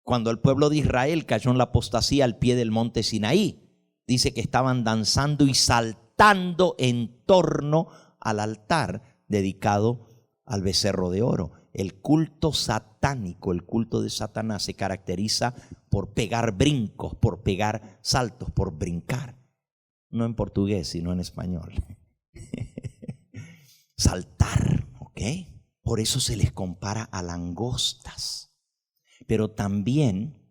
Cuando el pueblo de Israel cayó en la apostasía al pie del monte Sinaí, dice que estaban danzando y saltando en torno al altar dedicado al becerro de oro. El culto satánico, el culto de Satanás, se caracteriza por pegar brincos, por pegar saltos, por brincar. No en portugués, sino en español. Saltar, ¿ok? Por eso se les compara a langostas. Pero también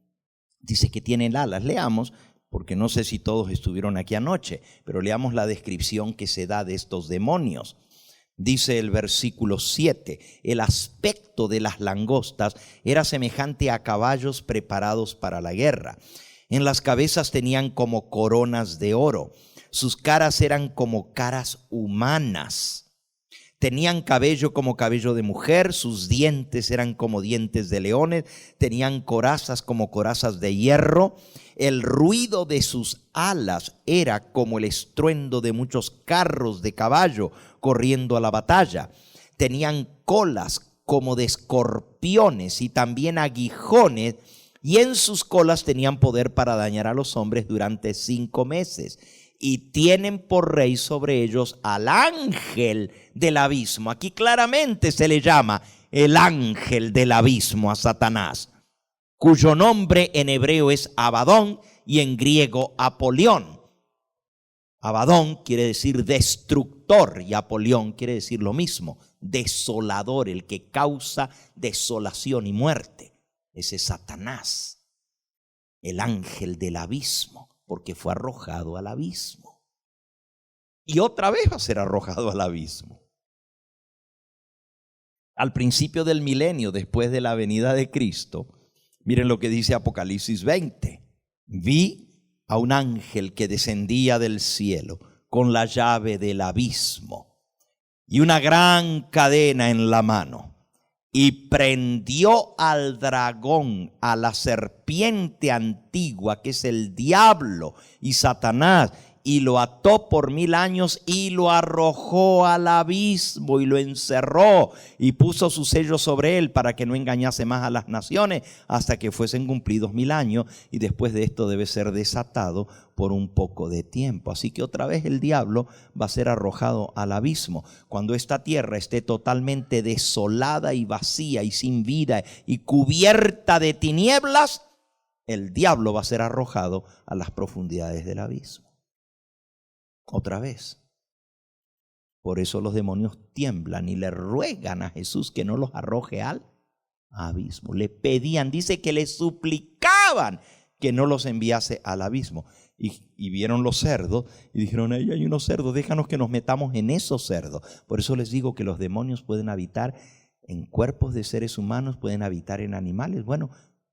dice que tienen alas. Leamos, porque no sé si todos estuvieron aquí anoche, pero leamos la descripción que se da de estos demonios. Dice el versículo 7, el aspecto de las langostas era semejante a caballos preparados para la guerra. En las cabezas tenían como coronas de oro. Sus caras eran como caras humanas. Tenían cabello como cabello de mujer, sus dientes eran como dientes de leones, tenían corazas como corazas de hierro. El ruido de sus alas era como el estruendo de muchos carros de caballo corriendo a la batalla. tenían colas como de escorpiones y también aguijones, y en sus colas tenían poder para dañar a los hombres durante 5 meses. Y tienen por rey sobre ellos al ángel del abismo. Aquí claramente se le llama el ángel del abismo a Satanás, cuyo nombre en hebreo es Abadón y en griego Apolión. Abadón quiere decir destructor y Apolión quiere decir lo mismo, desolador, el que causa desolación y muerte. Ese es Satanás, el ángel del abismo, porque fue arrojado al abismo. Y otra vez va a ser arrojado al abismo. Al principio del milenio, después de la venida de Cristo, miren lo que dice Apocalipsis 20. Vi a un ángel que descendía del cielo con la llave del abismo y una gran cadena en la mano. Y prendió al dragón, a la serpiente antigua, que es el diablo y Satanás, y lo ató por 1000 años y lo arrojó al abismo y lo encerró y puso su sello sobre él para que no engañase más a las naciones hasta que fuesen cumplidos 1000 años, y después de esto debe ser desatado por un poco de tiempo. Así que otra vez el diablo va a ser arrojado al abismo. Cuando esta tierra esté totalmente desolada y vacía y sin vida y cubierta de tinieblas, el diablo va a ser arrojado a las profundidades del abismo. Otra vez. Por eso los demonios tiemblan y le ruegan a Jesús que no los arroje al abismo. Le pedían, dice que le suplicaban que no los enviase al abismo. Y vieron los cerdos y dijeron: ahí hay unos cerdos, déjanos que nos metamos en esos cerdos. Por eso les digo que los demonios pueden habitar en cuerpos de seres humanos, pueden habitar en animales. Bueno,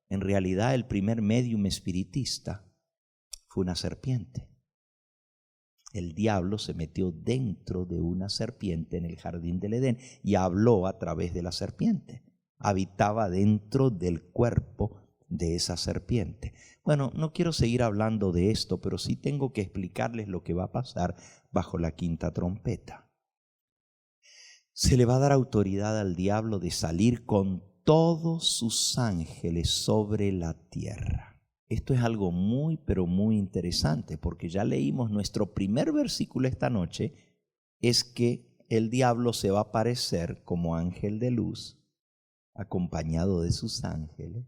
en realidad el primer médium espiritista fue una serpiente. El diablo se metió dentro de una serpiente en el jardín del Edén y habló a través de la serpiente. Habitaba dentro del cuerpo de esa serpiente. Bueno, no quiero seguir hablando de esto, pero sí tengo que explicarles lo que va a pasar bajo la quinta trompeta. Se le va a dar autoridad al diablo de salir con todos sus ángeles sobre la tierra. Esto es algo muy, pero muy interesante, porque ya leímos nuestro primer versículo esta noche, es que el diablo se va a aparecer como ángel de luz, acompañado de sus ángeles,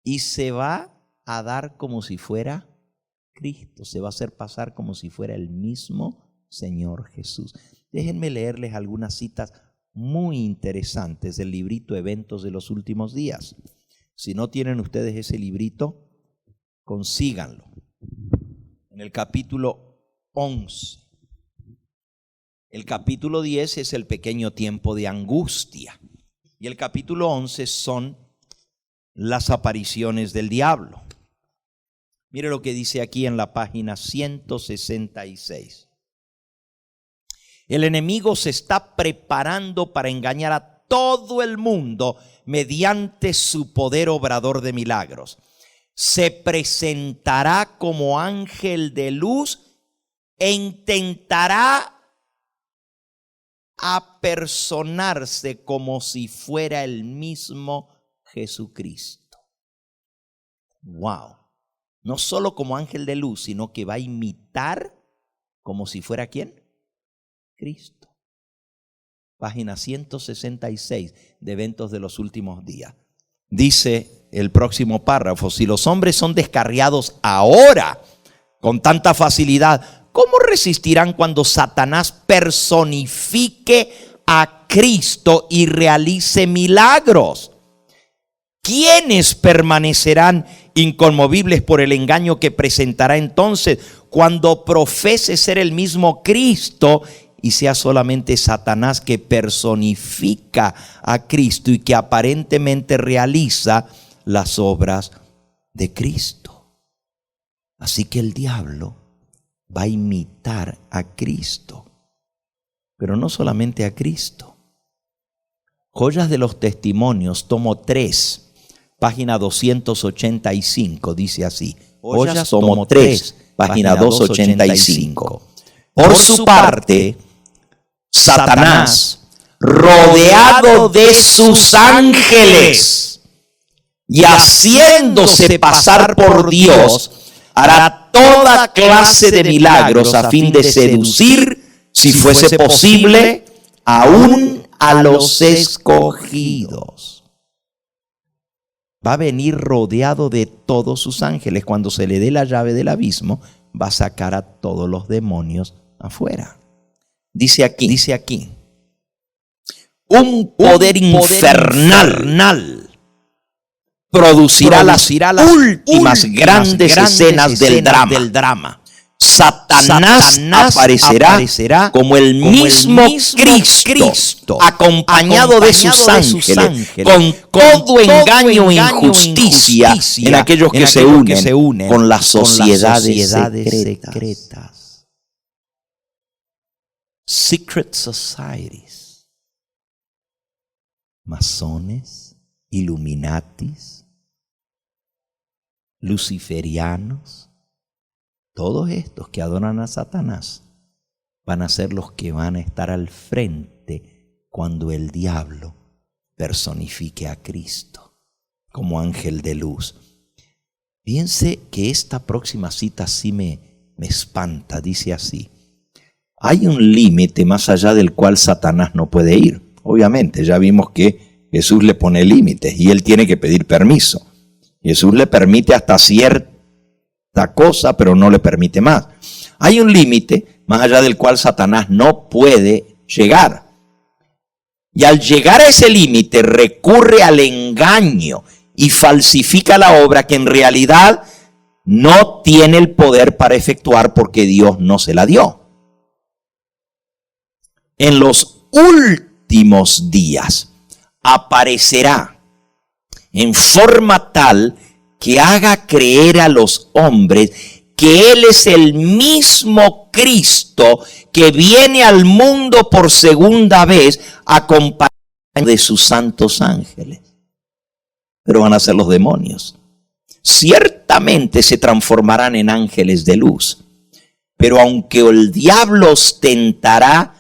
y se va a dar como si fuera Cristo, se va a hacer pasar como si fuera el mismo Señor Jesús. Déjenme leerles algunas citas muy interesantes del librito Eventos de los Últimos Días. Si no tienen ustedes ese librito, consíganlo. En el capítulo 11. El capítulo 10 es el pequeño tiempo de angustia. Y el capítulo 11 son las apariciones del diablo. Mire lo que dice aquí en la página 166. El enemigo se está preparando para engañar a todo el mundo mediante su poder obrador de milagros. Se presentará como ángel de luz e intentará apersonarse como si fuera el mismo Jesucristo. Wow. No solo como ángel de luz, sino que va a imitar como si fuera ¿quién? Cristo. Página 166 de Eventos de los Últimos Días. Dice el próximo párrafo: si los hombres son descarriados ahora con tanta facilidad, ¿cómo resistirán cuando Satanás personifique a Cristo y realice milagros? ¿Quiénes permanecerán inconmovibles por el engaño que presentará entonces cuando profese ser el mismo Cristo y sea solamente Satanás que personifica a Cristo y que aparentemente realiza las obras de Cristo? Así que el diablo va a imitar a Cristo, pero no solamente a Cristo. Joyas de los Testimonios, tomo 3, página 285, dice así. Joyas, tomo 3, página 285. Por su parte, Satanás rodeado de sus ángeles, y haciéndose pasar por Dios, hará toda clase de milagros a fin de seducir, si fuese posible, aún a los escogidos. Va a venir rodeado de todos sus ángeles. Cuando se le dé la llave del abismo, va a sacar a todos los demonios afuera. Dice aquí, un poder infernal producirá las últimas grandes escenas del drama. Satanás aparecerá como el mismo Cristo, acompañado de sus ángeles, con todo engaño e injusticia en aquellos que se unen con las sociedades secretas. Secret societies, masones, illuminatis, luciferianos. Todos estos que adoran a Satanás van a ser los que van a estar al frente cuando el diablo personifique a Cristo como ángel de luz. Fíjense que esta próxima cita sí me espanta. Dice así: hay un límite más allá del cual Satanás no puede ir. Obviamente, ya vimos que Jesús le pone límites y él tiene que pedir permiso. Jesús le permite hasta cierta cosa, pero no le permite más. Hay un límite más allá del cual Satanás no puede llegar. Y al llegar a ese límite recurre al engaño y falsifica la obra que en realidad no tiene el poder para efectuar porque Dios no se la dio. En los últimos días aparecerá en forma tal que haga creer a los hombres que Él es el mismo Cristo que viene al mundo por segunda vez acompañado de sus santos ángeles. Pero van a ser los demonios. Ciertamente se transformarán en ángeles de luz, pero aunque el diablo ostentará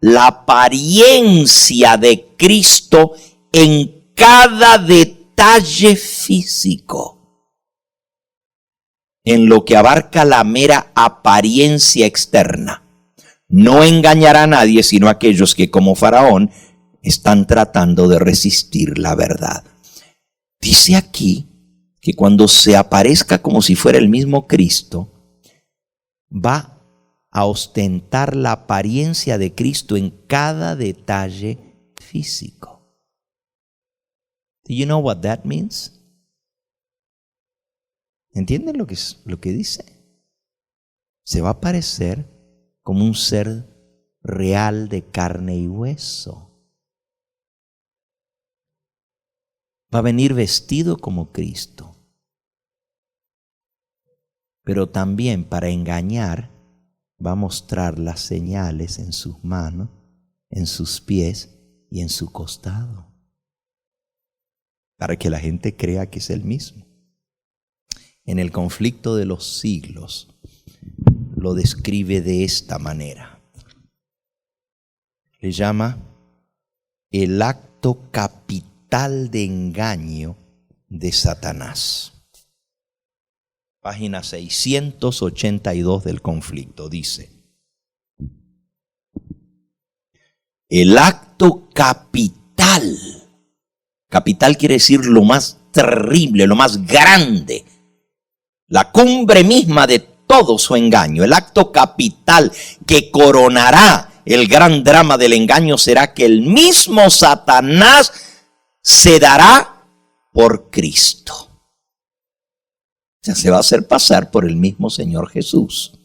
la apariencia de Cristo en cada detalle físico, en lo que abarca la mera apariencia externa, no engañará a nadie sino a aquellos que, como Faraón, están tratando de resistir la verdad. Dice aquí que cuando se aparezca como si fuera el mismo Cristo, va a ostentar la apariencia de Cristo en cada detalle físico. Do you know what that means? ¿Entienden lo que dice? Se va a aparecer como un ser real de carne y hueso. Va a venir vestido como Cristo. Pero también para engañar va a mostrar las señales en sus manos, en sus pies y en su costado, para que la gente crea que es el mismo. En el conflicto de los siglos lo describe de esta manera. Le llama el acto capital de engaño de Satanás. Página 682 del conflicto dice: el acto capital. Capital quiere decir lo más terrible, lo más grande, la cumbre misma de todo su engaño. El acto capital que coronará el gran drama del engaño será que el mismo Satanás se dará por Cristo. O sea, se va a hacer pasar por el mismo Señor Jesús.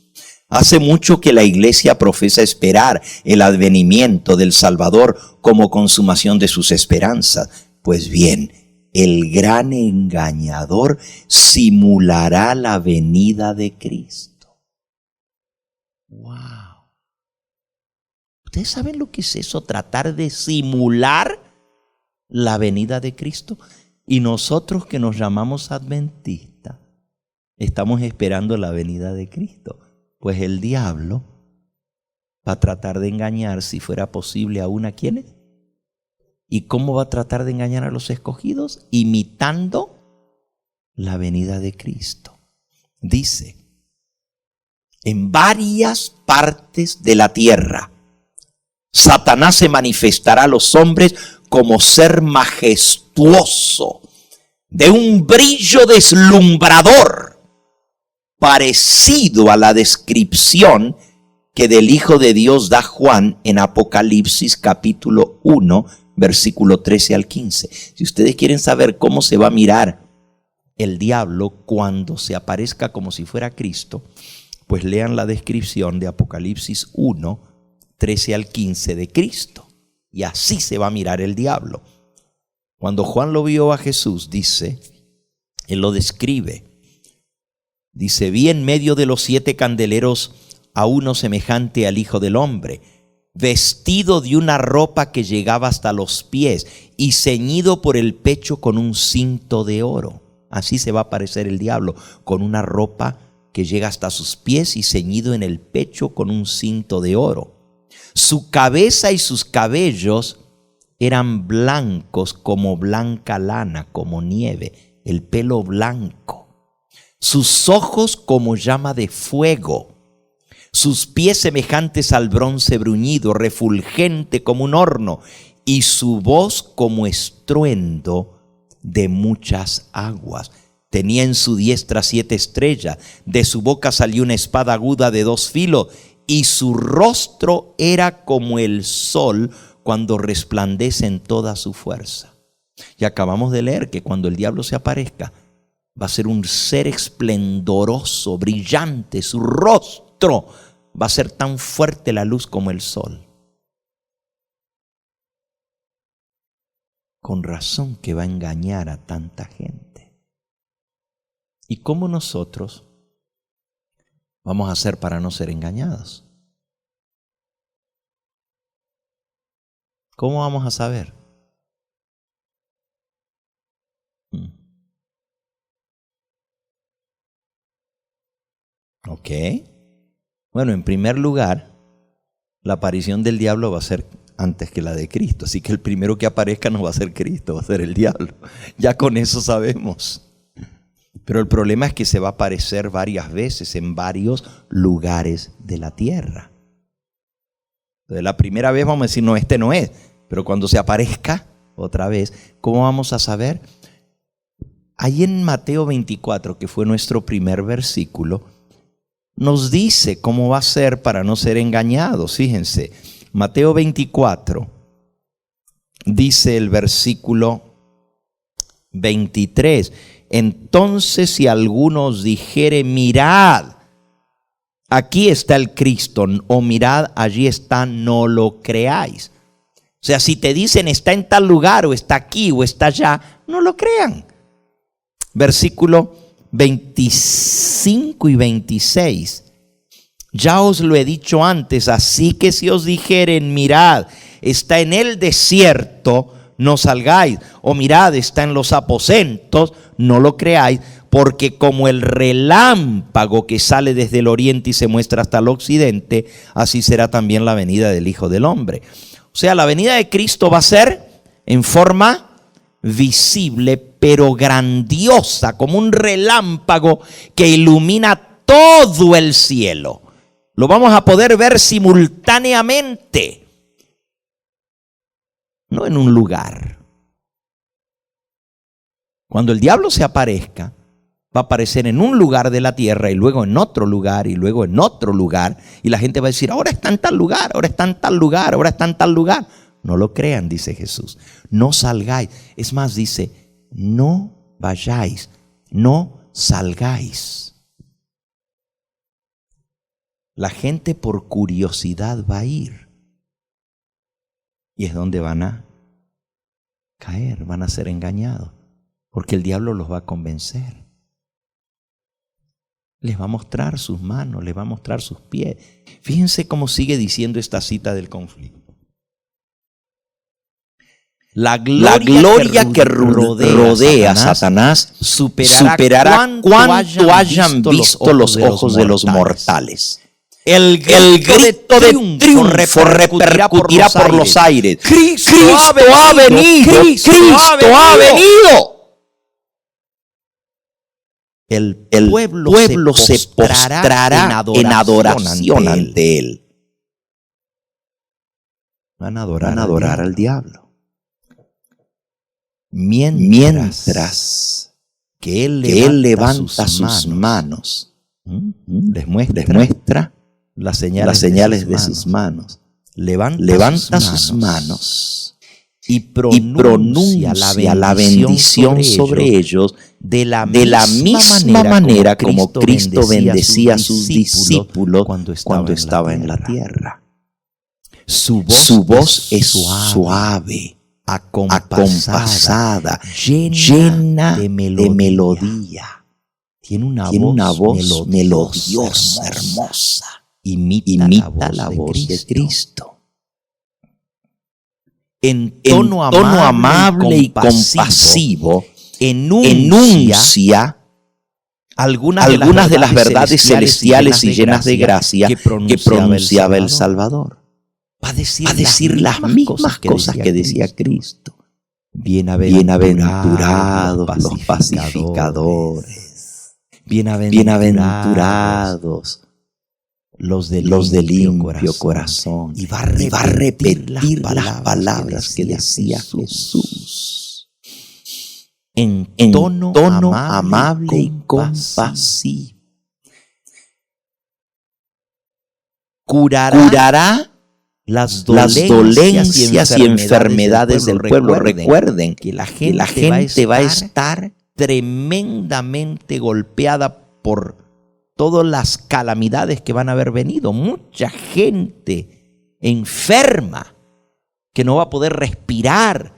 Hace mucho que la iglesia profesa esperar el advenimiento del Salvador como consumación de sus esperanzas. Pues bien, el gran engañador simulará la venida de Cristo. ¡Wow! ¿Ustedes saben lo que es eso? Tratar de simular la venida de Cristo. Y nosotros que nos llamamos adventistas, estamos esperando la venida de Cristo. Pues el diablo va a tratar de engañar, si fuera posible, aún a quienes, ¿Y cómo va a tratar de engañar a los escogidos? Imitando la venida de Cristo. Dice, en varias partes de la tierra, Satanás se manifestará a los hombres como ser majestuoso, de un brillo deslumbrador, parecido a la descripción que del Hijo de Dios da Juan en Apocalipsis capítulo 1, versículo 13 al 15. Si ustedes quieren saber cómo se va a mirar el diablo cuando se aparezca como si fuera Cristo, pues lean la descripción de Apocalipsis 1, 13 al 15 de Cristo. Y así se va a mirar el diablo. Cuando Juan lo vio a Jesús, dice, él lo describe. Dice, vi en medio de los 7 candeleros a uno semejante al Hijo del Hombre, vestido de una ropa que llegaba hasta los pies y ceñido por el pecho con un cinto de oro. Así se va a aparecer el diablo, con una ropa que llega hasta sus pies y ceñido en el pecho con un cinto de oro. Su cabeza y sus cabellos eran blancos como blanca lana, como nieve, el pelo blanco. Sus ojos como llama de fuego. Sus pies semejantes al bronce bruñido, refulgente como un horno, y su voz como estruendo de muchas aguas. Tenía en su diestra 7 estrellas, de su boca salió una espada aguda de 2 filos, y su rostro era como el sol cuando resplandece en toda su fuerza. Y acabamos de leer que cuando el diablo se aparezca, va a ser un ser esplendoroso, brillante, su rostro va a ser tan fuerte la luz como el sol. Con razón que va a engañar a tanta gente. ¿Y cómo nosotros vamos a hacer para no ser engañados? ¿Cómo vamos a saber? Ok. Bueno, en primer lugar, la aparición del diablo va a ser antes que la de Cristo. Así que el primero que aparezca no va a ser Cristo, va a ser el diablo. Ya con eso sabemos. Pero el problema es que se va a aparecer varias veces en varios lugares de la tierra. Entonces, la primera vez vamos a decir, no, este no es. Pero cuando se aparezca otra vez, ¿cómo vamos a saber? Ahí en Mateo 24, que fue nuestro primer versículo, nos dice cómo va a ser para no ser engañados. Fíjense, Mateo 24, dice el versículo 23. Entonces, si alguno os dijere, mirad, aquí está el Cristo, o mirad, allí está, no lo creáis. O sea, si te dicen está en tal lugar, o está aquí, o está allá, no lo crean. Versículo 25 y 26. Ya os lo he dicho antes, así que si os dijeren, mirad, está en el desierto, no salgáis, o mirad, está en los aposentos, no lo creáis, porque como el relámpago que sale desde el oriente y se muestra hasta el occidente, así será también la venida del Hijo del Hombre. O sea, la venida de Cristo va a ser en forma visible, pero grandiosa, como un relámpago que ilumina todo el cielo. Lo vamos a poder ver simultáneamente, no en un lugar. Cuando el diablo se aparezca, va a aparecer en un lugar de la tierra y luego en otro lugar y luego en otro lugar. Y la gente va a decir, ahora está en tal lugar, ahora está en tal lugar, ahora está en tal lugar. No lo crean, dice Jesús. No salgáis. Es más, dice, no vayáis, no salgáis. La gente por curiosidad va a ir. Y es donde van a caer, van a ser engañados. Porque el diablo los va a convencer. Les va a mostrar sus manos, les va a mostrar sus pies. Fíjense cómo sigue diciendo esta cita del conflicto. La gloria que rodea a Satanás superará cuanto hayan visto los ojos de los mortales. El grito de triunfo repercutirá por los aires. Cristo ha venido. Cristo ha venido. El pueblo se postrará en adoración ante Él. Van a adorar al diablo. Mientras que Él levanta sus manos, les muestra las señales de sus manos. Levanta sus manos y pronuncia la bendición sobre ellos de la misma manera como Cristo bendecía a sus discípulos cuando estaba en la tierra. Su voz es suave, acompasada, llena de melodía. Tiene una voz melodiosa, hermosa. Imita la voz de Cristo. En tono amable y compasivo, enuncia algunas de las verdades celestiales y llenas de gracia que pronunciaba el Salvador. Va a decir las mismas cosas que decía Cristo. Bienaventurados los pacificadores. Bienaventurados los de limpio corazón. Y va a repetir las palabras que decía Jesús. En tono amable y compasivo. Curará las dolencias y enfermedades del pueblo. Recuerden que la gente va a estar tremendamente golpeada por todas las calamidades que van a haber venido. Mucha gente enferma que no va a poder respirar.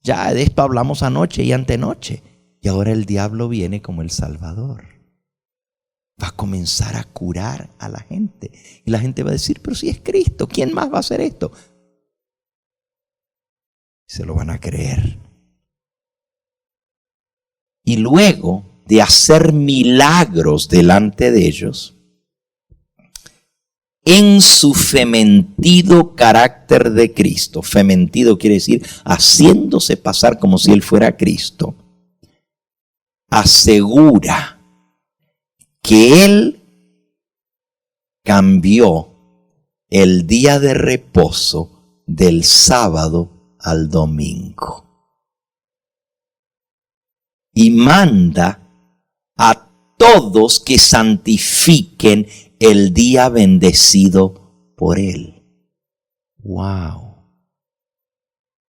Ya de esto hablamos anoche y antenoche. Y ahora el diablo viene como el Salvador. Va a comenzar a curar a la gente. Y la gente va a decir, pero si es Cristo, ¿quién más va a hacer esto? Se lo van a creer. Y luego de hacer milagros delante de ellos, en su fementido carácter de Cristo, fementido quiere decir haciéndose pasar como si Él fuera Cristo, asegura que Él cambió el día de reposo del sábado al domingo. Y manda a todos que santifiquen el día bendecido por Él. ¡Wow!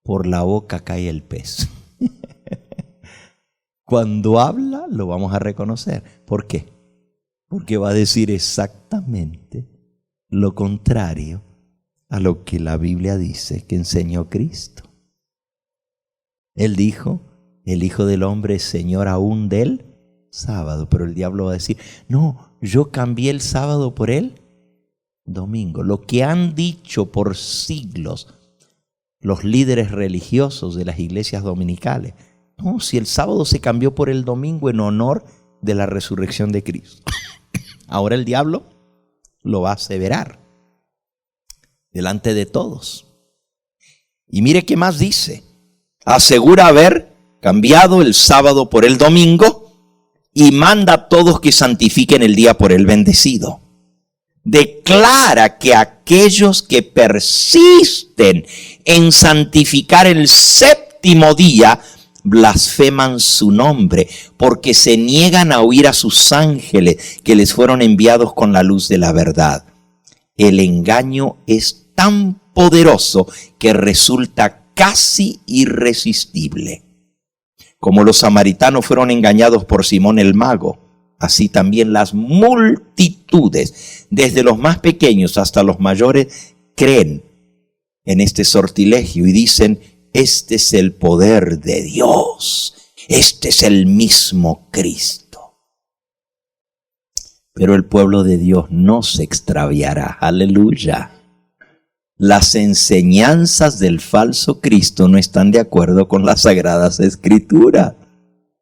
Por la boca cae el pez. Cuando habla, lo vamos a reconocer. ¿Por qué? Porque va a decir exactamente lo contrario a lo que la Biblia dice que enseñó Cristo. Él dijo, el Hijo del Hombre es Señor aún del sábado, pero el diablo va a decir, no, yo cambié el sábado por el domingo. Lo que han dicho por siglos los líderes religiosos de las iglesias dominicales. No, si el sábado se cambió por el domingo en honor de la resurrección de Cristo. Ahora el diablo lo va a aseverar delante de todos. Y mire qué más dice. Asegura haber cambiado el sábado por el domingo y manda a todos que santifiquen el día por el bendecido. Declara que aquellos que persisten en santificar el séptimo día blasfeman su nombre, porque se niegan a oír a sus ángeles que les fueron enviados con la luz de la verdad. El engaño es tan poderoso que resulta casi irresistible. Como los samaritanos fueron engañados por Simón el mago, así también las multitudes, desde los más pequeños hasta los mayores, creen en este sortilegio y dicen, este es el poder de Dios, este es el mismo Cristo. Pero el pueblo de Dios no se extraviará, aleluya. Las enseñanzas del falso Cristo no están de acuerdo con las sagradas escrituras.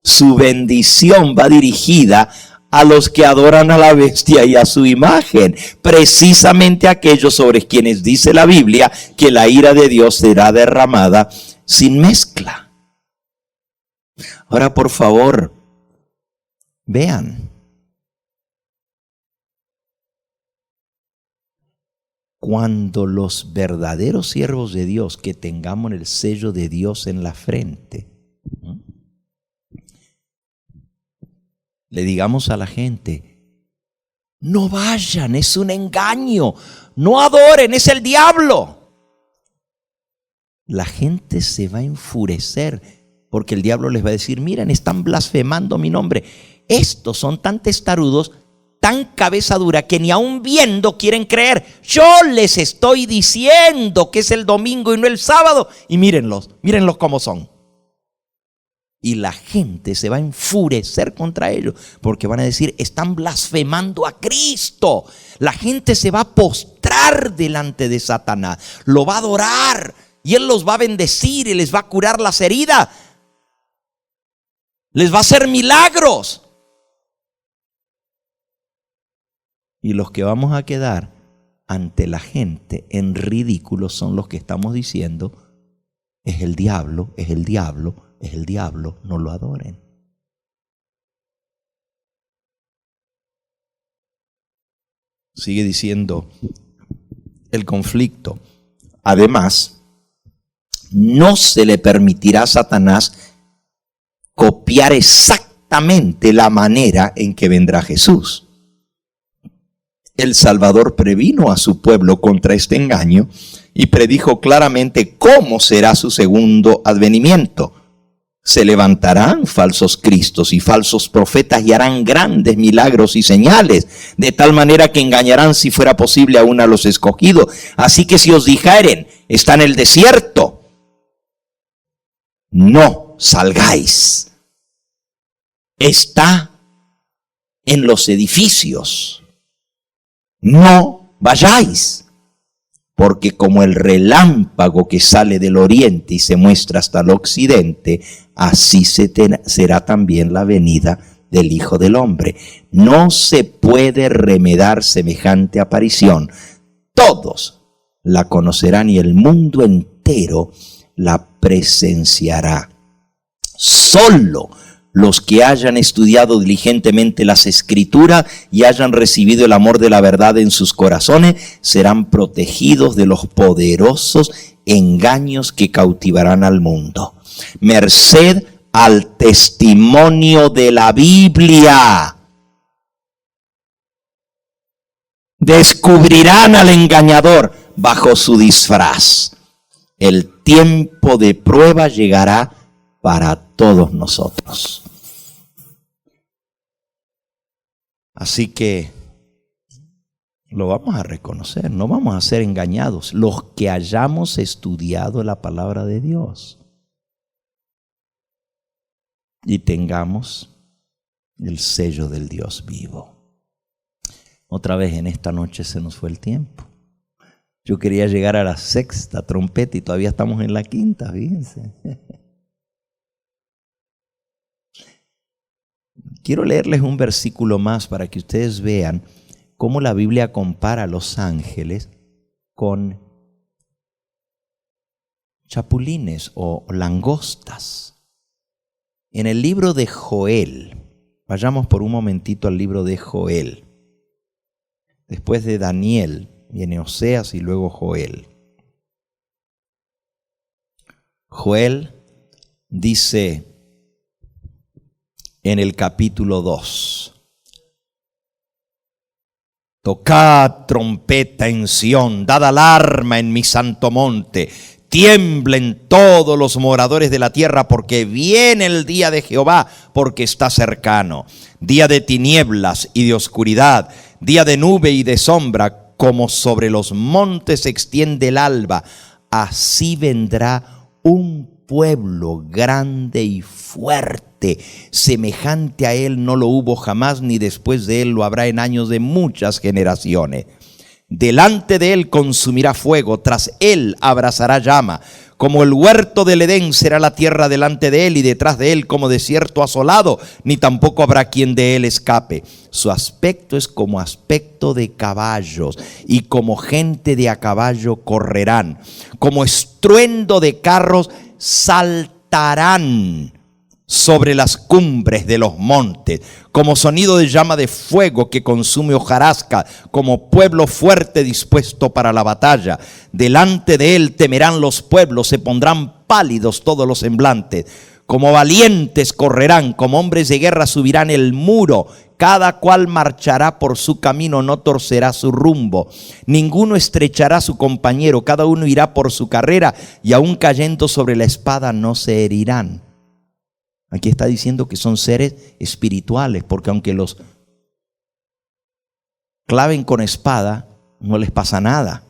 Su bendición va dirigida a los que adoran a la bestia y a su imagen, precisamente aquellos sobre quienes dice la Biblia que la ira de Dios será derramada sin mezcla. Ahora, por favor, vean. Cuando los verdaderos siervos de Dios, que tengamos el sello de Dios en la frente, le digamos a la gente, no vayan, es un engaño, no adoren, es el diablo. La gente se va a enfurecer porque el diablo les va a decir, miren, están blasfemando mi nombre. Estos son tan testarudos, tan cabeza dura, que ni aun viendo quieren creer. Yo les estoy diciendo que es el domingo y no el sábado. Y mírenlos cómo son. Y la gente se va a enfurecer contra ellos, porque van a decir, están blasfemando a Cristo. La gente se va a postrar delante de Satanás, lo va a adorar, y él los va a bendecir y les va a curar las heridas, les va a hacer milagros. Y los que vamos a quedar ante la gente en ridículo son los que estamos diciendo, es el diablo, es el diablo, es el diablo, no lo adoren. Sigue diciendo el conflicto. Además, no se le permitirá a Satanás copiar exactamente la manera en que vendrá Jesús. El Salvador previno a su pueblo contra este engaño y predijo claramente cómo será su segundo advenimiento. Se levantarán falsos cristos y falsos profetas y harán grandes milagros y señales, de tal manera que engañarán, si fuera posible, aún a los escogidos. Así que si os dijeren, está en el desierto, no salgáis. Está en los edificios. No vayáis, porque como el relámpago que sale del oriente y se muestra hasta el occidente, así será también la venida del Hijo del Hombre. No se puede remediar semejante aparición. Todos la conocerán y el mundo entero la presenciará. Solo los que hayan estudiado diligentemente las Escrituras y hayan recibido el amor de la verdad en sus corazones serán protegidos de los poderosos engaños que cautivarán al mundo. Merced al testimonio de la Biblia, descubrirán al engañador bajo su disfraz. El tiempo de prueba llegará para todos nosotros. Así que lo vamos a reconocer, no vamos a ser engañados, los que hayamos estudiado la palabra de Dios y tengamos el sello del Dios vivo. Otra vez en esta noche se nos fue el tiempo. Yo quería llegar a la sexta trompeta y todavía estamos en la quinta, fíjense. Quiero leerles un versículo más para que ustedes vean cómo la Biblia compara a los ángeles con chapulines o langostas. En el libro de Joel, vayamos por un momentito al libro de Joel. Después de Daniel viene Oseas y luego Joel. Joel dice en el capítulo 2: tocad trompeta en Sión, dad alarma en mi santo monte, tiemblen todos los moradores de la tierra, porque viene el día de Jehová, porque está cercano. Día de tinieblas y de oscuridad, día de nube y de sombra, como sobre los montes se extiende el alba, así vendrá un pueblo grande y fuerte, semejante a él no lo hubo jamás, ni después de él lo habrá en años de muchas generaciones. Delante de él consumirá fuego, tras él abrazará llama. Como el huerto del Edén será la tierra delante de él, y detrás de él como desierto asolado, ni tampoco habrá quien de él escape. Su aspecto es como aspecto de caballos, y como gente de a caballo correrán. Como estruendo de carros saltarán sobre las cumbres de los montes, como sonido de llama de fuego que consume hojarasca, como pueblo fuerte dispuesto para la batalla. Delante de él temerán los pueblos, se pondrán pálidos todos los semblantes. Como valientes correrán, como hombres de guerra subirán el muro. Cada cual marchará por su camino, no torcerá su rumbo. Ninguno estrechará a su compañero, cada uno irá por su carrera, y aun cayendo sobre la espada no se herirán. Aquí está diciendo que son seres espirituales, porque aunque los claven con espada, no les pasa nada.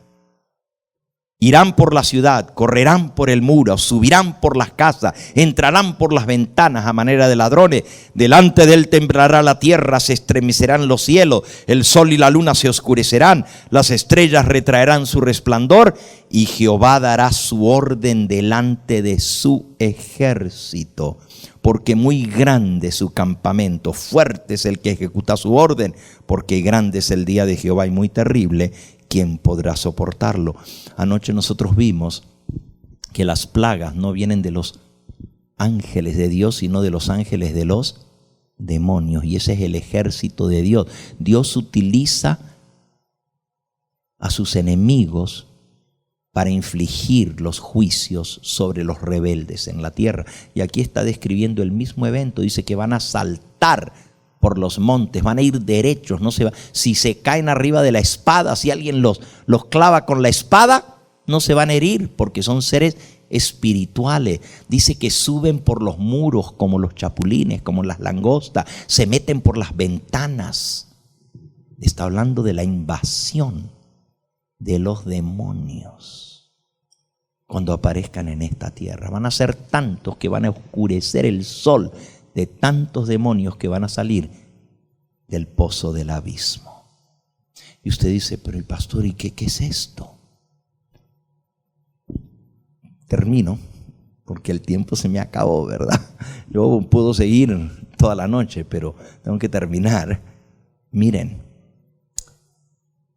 Irán por la ciudad, correrán por el muro, subirán por las casas, entrarán por las ventanas a manera de ladrones. Delante de él temblará la tierra, se estremecerán los cielos, el sol y la luna se oscurecerán, las estrellas retraerán su resplandor, y Jehová dará su orden delante de su ejército. Porque muy grande es su campamento, fuerte es el que ejecuta su orden, porque grande es el día de Jehová y muy terrible. ¿Quién podrá soportarlo? Anoche nosotros vimos que las plagas no vienen de los ángeles de Dios, sino de los ángeles de los demonios. Y ese es el ejército de Dios. Dios utiliza a sus enemigos para infligir los juicios sobre los rebeldes en la tierra. Y aquí está describiendo el mismo evento. Dice que van a saltar por los montes, van a ir derechos, no se va. Si se caen arriba de la espada, si alguien los clava con la espada, no se van a herir, porque son seres espirituales. Dice que suben por los muros como los chapulines, como las langostas, se meten por las ventanas. Está hablando de la invasión de los demonios cuando aparezcan en esta tierra. Van a ser tantos que van a oscurecer el sol, de tantos demonios que van a salir del pozo del abismo. Y usted dice, pero el pastor, ¿y qué es esto? Termino, porque el tiempo se me acabó, ¿verdad? Yo puedo seguir toda la noche, pero tengo que terminar. Miren,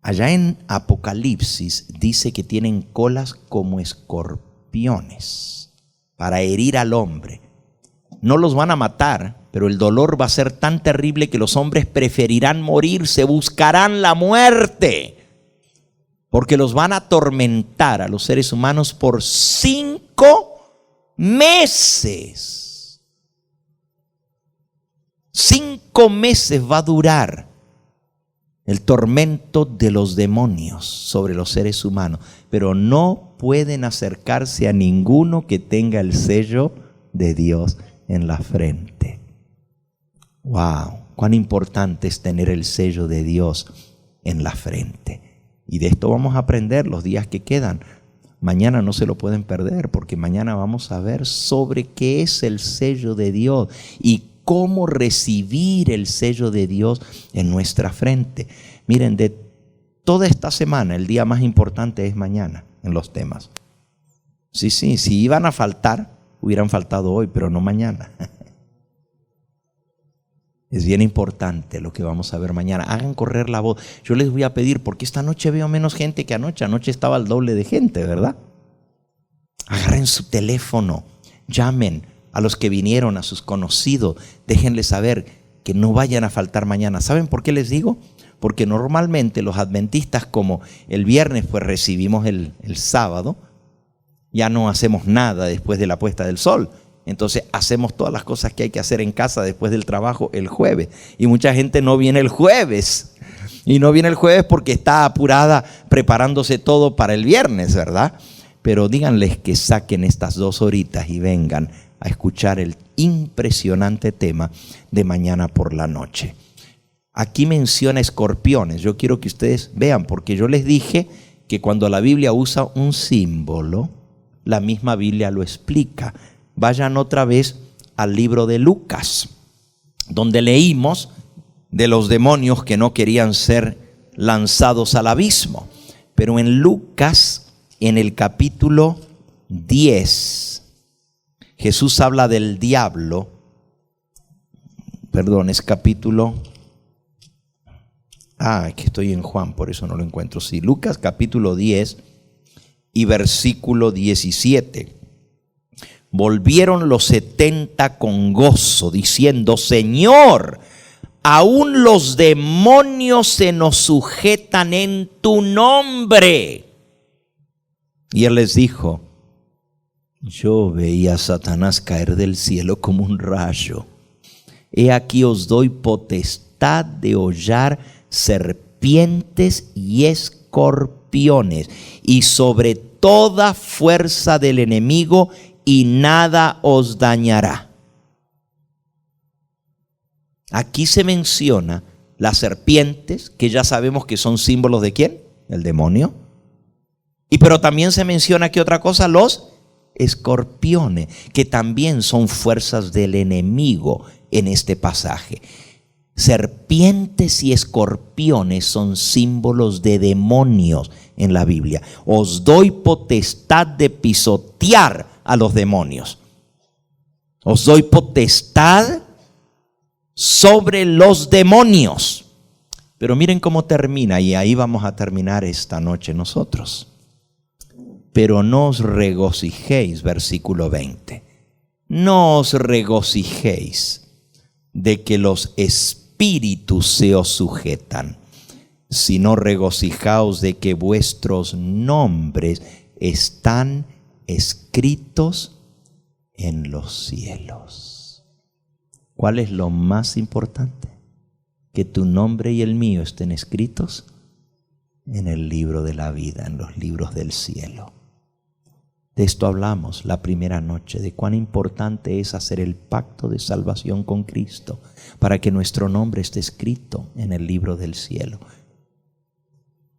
allá en Apocalipsis dice que tienen colas como escorpiones para herir al hombre. No los van a matar, pero el dolor va a ser tan terrible que los hombres preferirán morirse, buscarán la muerte, porque los van a atormentar a los seres humanos por 5 meses. 5 meses va a durar el tormento de los demonios sobre los seres humanos, pero no pueden acercarse a ninguno que tenga el sello de Dios en la frente. Wow, cuán importante es tener el sello de Dios en la frente. Y de esto vamos a aprender los días que quedan. Mañana no se lo pueden perder, porque mañana vamos a ver sobre qué es el sello de Dios y cómo recibir el sello de Dios en nuestra frente. Miren, de toda esta semana, el día más importante es mañana en los temas. Sí, si iban a faltar, hubieran faltado hoy, pero no mañana. Es bien importante lo que vamos a ver mañana. Hagan correr la voz. Yo les voy a pedir, porque esta noche veo menos gente que anoche. Anoche estaba el doble de gente, ¿verdad? Agarren su teléfono, llamen a los que vinieron, a sus conocidos. Déjenles saber que no vayan a faltar mañana. ¿Saben por qué les digo? Porque normalmente los adventistas, como el viernes pues recibimos el sábado, ya no hacemos nada después de la puesta del sol. Entonces hacemos todas las cosas que hay que hacer en casa después del trabajo el jueves. Y mucha gente no viene el jueves. Y no viene el jueves porque está apurada preparándose todo para el viernes, ¿verdad? Pero díganles que saquen estas 2 horitas y vengan a escuchar el impresionante tema de mañana por la noche. Aquí menciona escorpiones. Yo quiero que ustedes vean, porque yo les dije que cuando la Biblia usa un símbolo, la misma Biblia lo explica. Vayan otra vez al libro de Lucas, donde leímos de los demonios que no querían ser lanzados al abismo. Pero en Lucas, en el capítulo 10, Jesús habla del diablo. Perdón, es capítulo... que estoy en Juan, por eso no lo encuentro. Sí, Lucas capítulo 10 y versículo 17. Volvieron los 70 con gozo, diciendo: Señor, aún los demonios se nos sujetan en tu nombre. Y él les dijo: yo veía a Satanás caer del cielo como un rayo. He aquí os doy potestad de hollar serpientes y escorpiones, y sobre toda fuerza del enemigo, y nada os dañará. Aquí se menciona las serpientes, que ya sabemos que son símbolos de ¿quién? El demonio. Pero también se menciona, ¿qué otra cosa? Los escorpiones, que también son fuerzas del enemigo en este pasaje. Serpientes y escorpiones son símbolos de demonios en la Biblia. Os doy potestad de pisotear a los demonios. Os doy potestad sobre los demonios. Pero miren cómo termina, y ahí vamos a terminar esta noche nosotros. Pero no os regocijéis, versículo 20. No os regocijéis de que los espíritus se os sujetan, sino regocijaos de que vuestros nombres están escritos en los cielos. ¿Cuál es lo más importante? Que tu nombre y el mío estén escritos en el libro de la vida, en los libros del cielo. De esto hablamos la primera noche, de cuán importante es hacer el pacto de salvación con Cristo para que nuestro nombre esté escrito en el libro del cielo.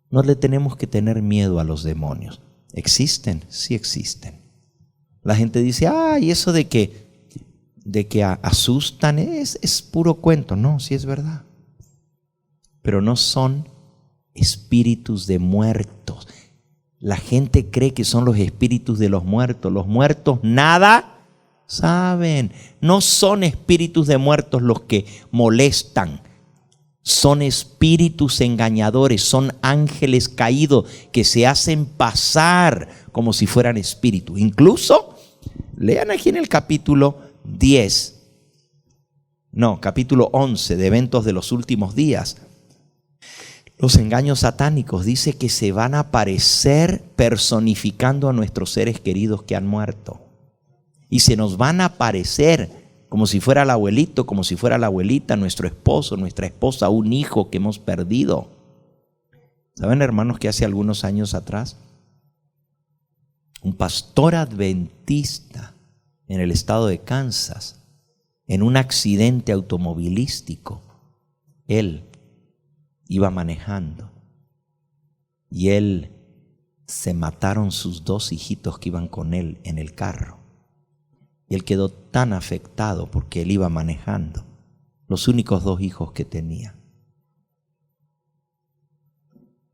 No le tenemos que tener miedo a los demonios. ¿Existen? Sí existen. La gente dice: y eso de que asustan es puro cuento. No, sí es verdad. Pero no son espíritus de muertos. La gente cree que son los espíritus de los muertos. Los muertos nada saben. No son espíritus de muertos los que molestan. Son espíritus engañadores, son ángeles caídos que se hacen pasar como si fueran espíritus. Incluso, lean aquí en el capítulo 11 de Eventos de los Últimos Días. Los engaños satánicos, dice que se van a aparecer personificando a nuestros seres queridos que han muerto. Y se nos van a aparecer como si fuera el abuelito, como si fuera la abuelita, nuestro esposo, nuestra esposa, un hijo que hemos perdido. ¿Saben, hermanos, que hace algunos años atrás un pastor adventista en el estado de Kansas, en un accidente automovilístico, él iba manejando y se mataron sus 2 hijitos que iban con él en el carro? Y él quedó tan afectado porque él iba manejando, los únicos 2 hijos que tenía.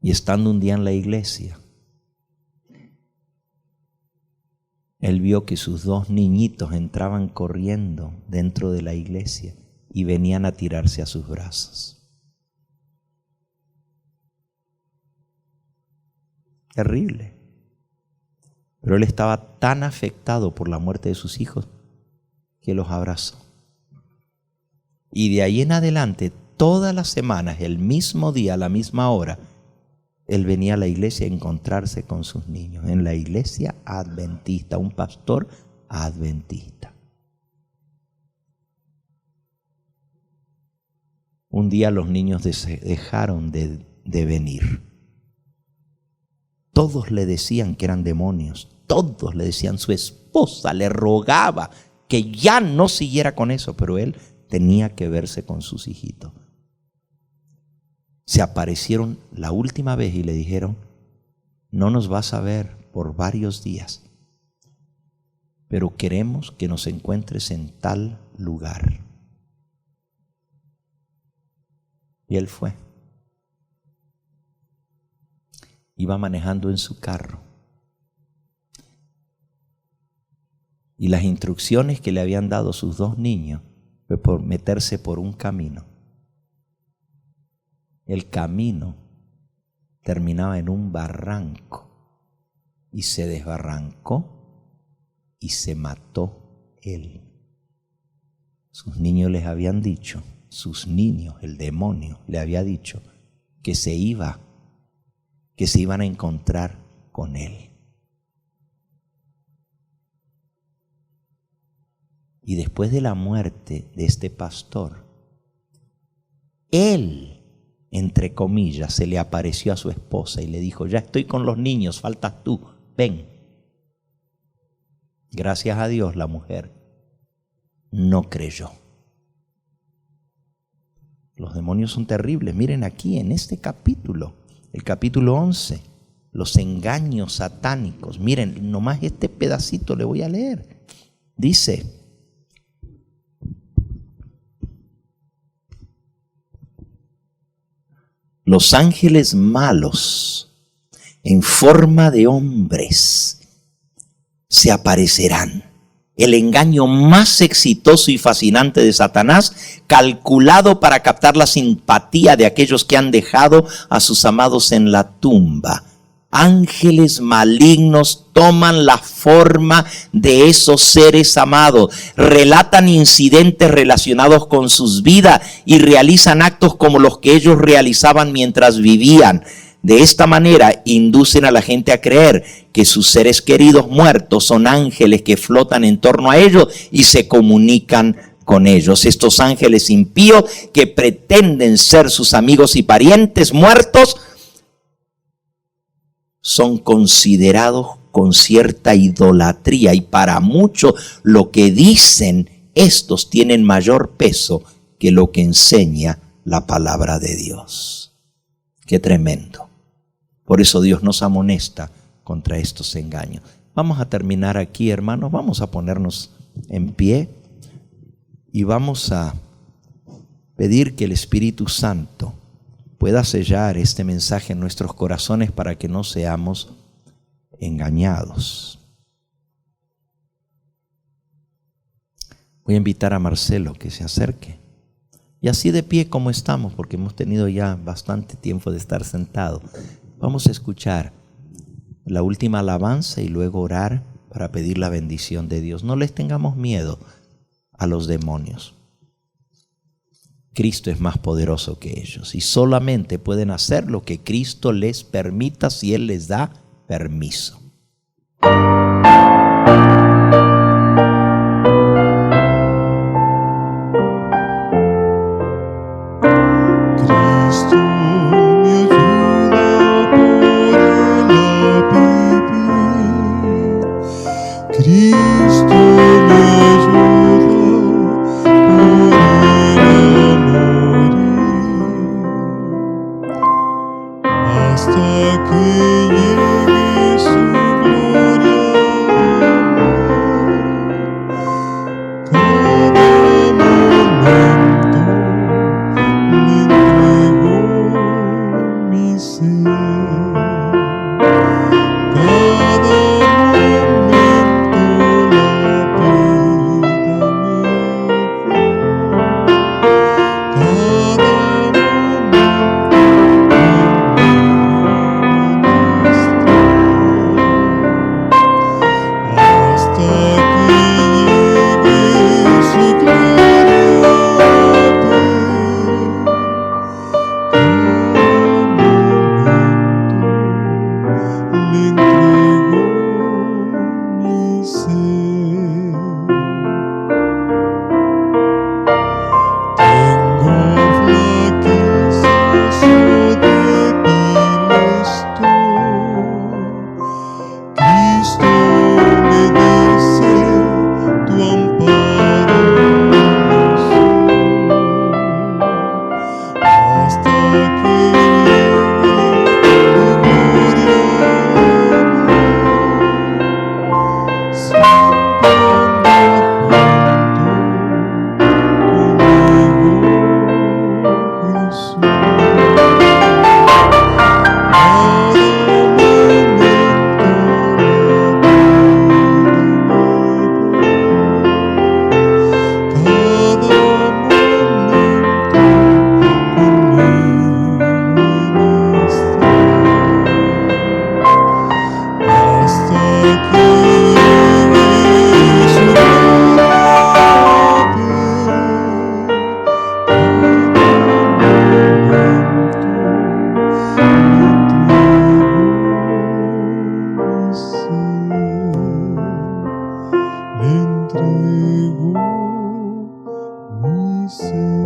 Y estando un día en la iglesia, él vio que sus 2 niñitos entraban corriendo dentro de la iglesia y venían a tirarse a sus brazos. Terrible. Pero él estaba tan afectado por la muerte de sus hijos que los abrazó. Y de ahí en adelante, todas las semanas, el mismo día, a la misma hora, él venía a la iglesia a encontrarse con sus niños. En la iglesia adventista, un pastor adventista. Un día los niños dejaron de venir. Todos le decían que eran demonios. Todos le decían, su esposa le rogaba que ya no siguiera con eso, pero él tenía que verse con sus hijitos. Se aparecieron la última vez y le dijeron: no nos vas a ver por varios días, pero queremos que nos encuentres en tal lugar. Y él fue. Iba manejando en su carro. Y las instrucciones que le habían dado sus 2 niños fue por meterse por un camino. El camino terminaba en un barranco y se desbarrancó y se mató él. Sus niños les habían dicho, sus niños, el demonio, le había dicho que se iban a encontrar con él. Y después de la muerte de este pastor, él, entre comillas, se le apareció a su esposa y le dijo: ya estoy con los niños, faltas tú, ven. Gracias a Dios la mujer no creyó. Los demonios son terribles. Miren aquí en este capítulo, el capítulo 11, los engaños satánicos. Miren, nomás este pedacito le voy a leer. Dice: los ángeles malos en forma de hombres se aparecerán. El engaño más exitoso y fascinante de Satanás, calculado para captar la simpatía de aquellos que han dejado a sus amados en la tumba. Ángeles malignos toman la forma de esos seres amados, relatan incidentes relacionados con sus vidas y realizan actos como los que ellos realizaban mientras vivían. De esta manera inducen a la gente a creer que sus seres queridos muertos son ángeles que flotan en torno a ellos y se comunican con ellos. Estos ángeles impíos que pretenden ser sus amigos y parientes muertos son considerados con cierta idolatría, y para muchos lo que dicen estos tienen mayor peso que lo que enseña la palabra de Dios. Qué tremendo. Por eso Dios nos amonesta contra estos engaños. Vamos a terminar aquí, hermanos. Vamos a ponernos en pie y vamos a pedir que el Espíritu Santo pueda sellar este mensaje en nuestros corazones para que no seamos engañados. Voy a invitar a Marcelo que se acerque. Y así de pie como estamos, porque hemos tenido ya bastante tiempo de estar sentados, vamos a escuchar la última alabanza y luego orar para pedir la bendición de Dios. No les tengamos miedo a los demonios. Cristo es más poderoso que ellos y solamente pueden hacer lo que Cristo les permita si Él les da permiso. Hasta que llegue su gloria. mi ser.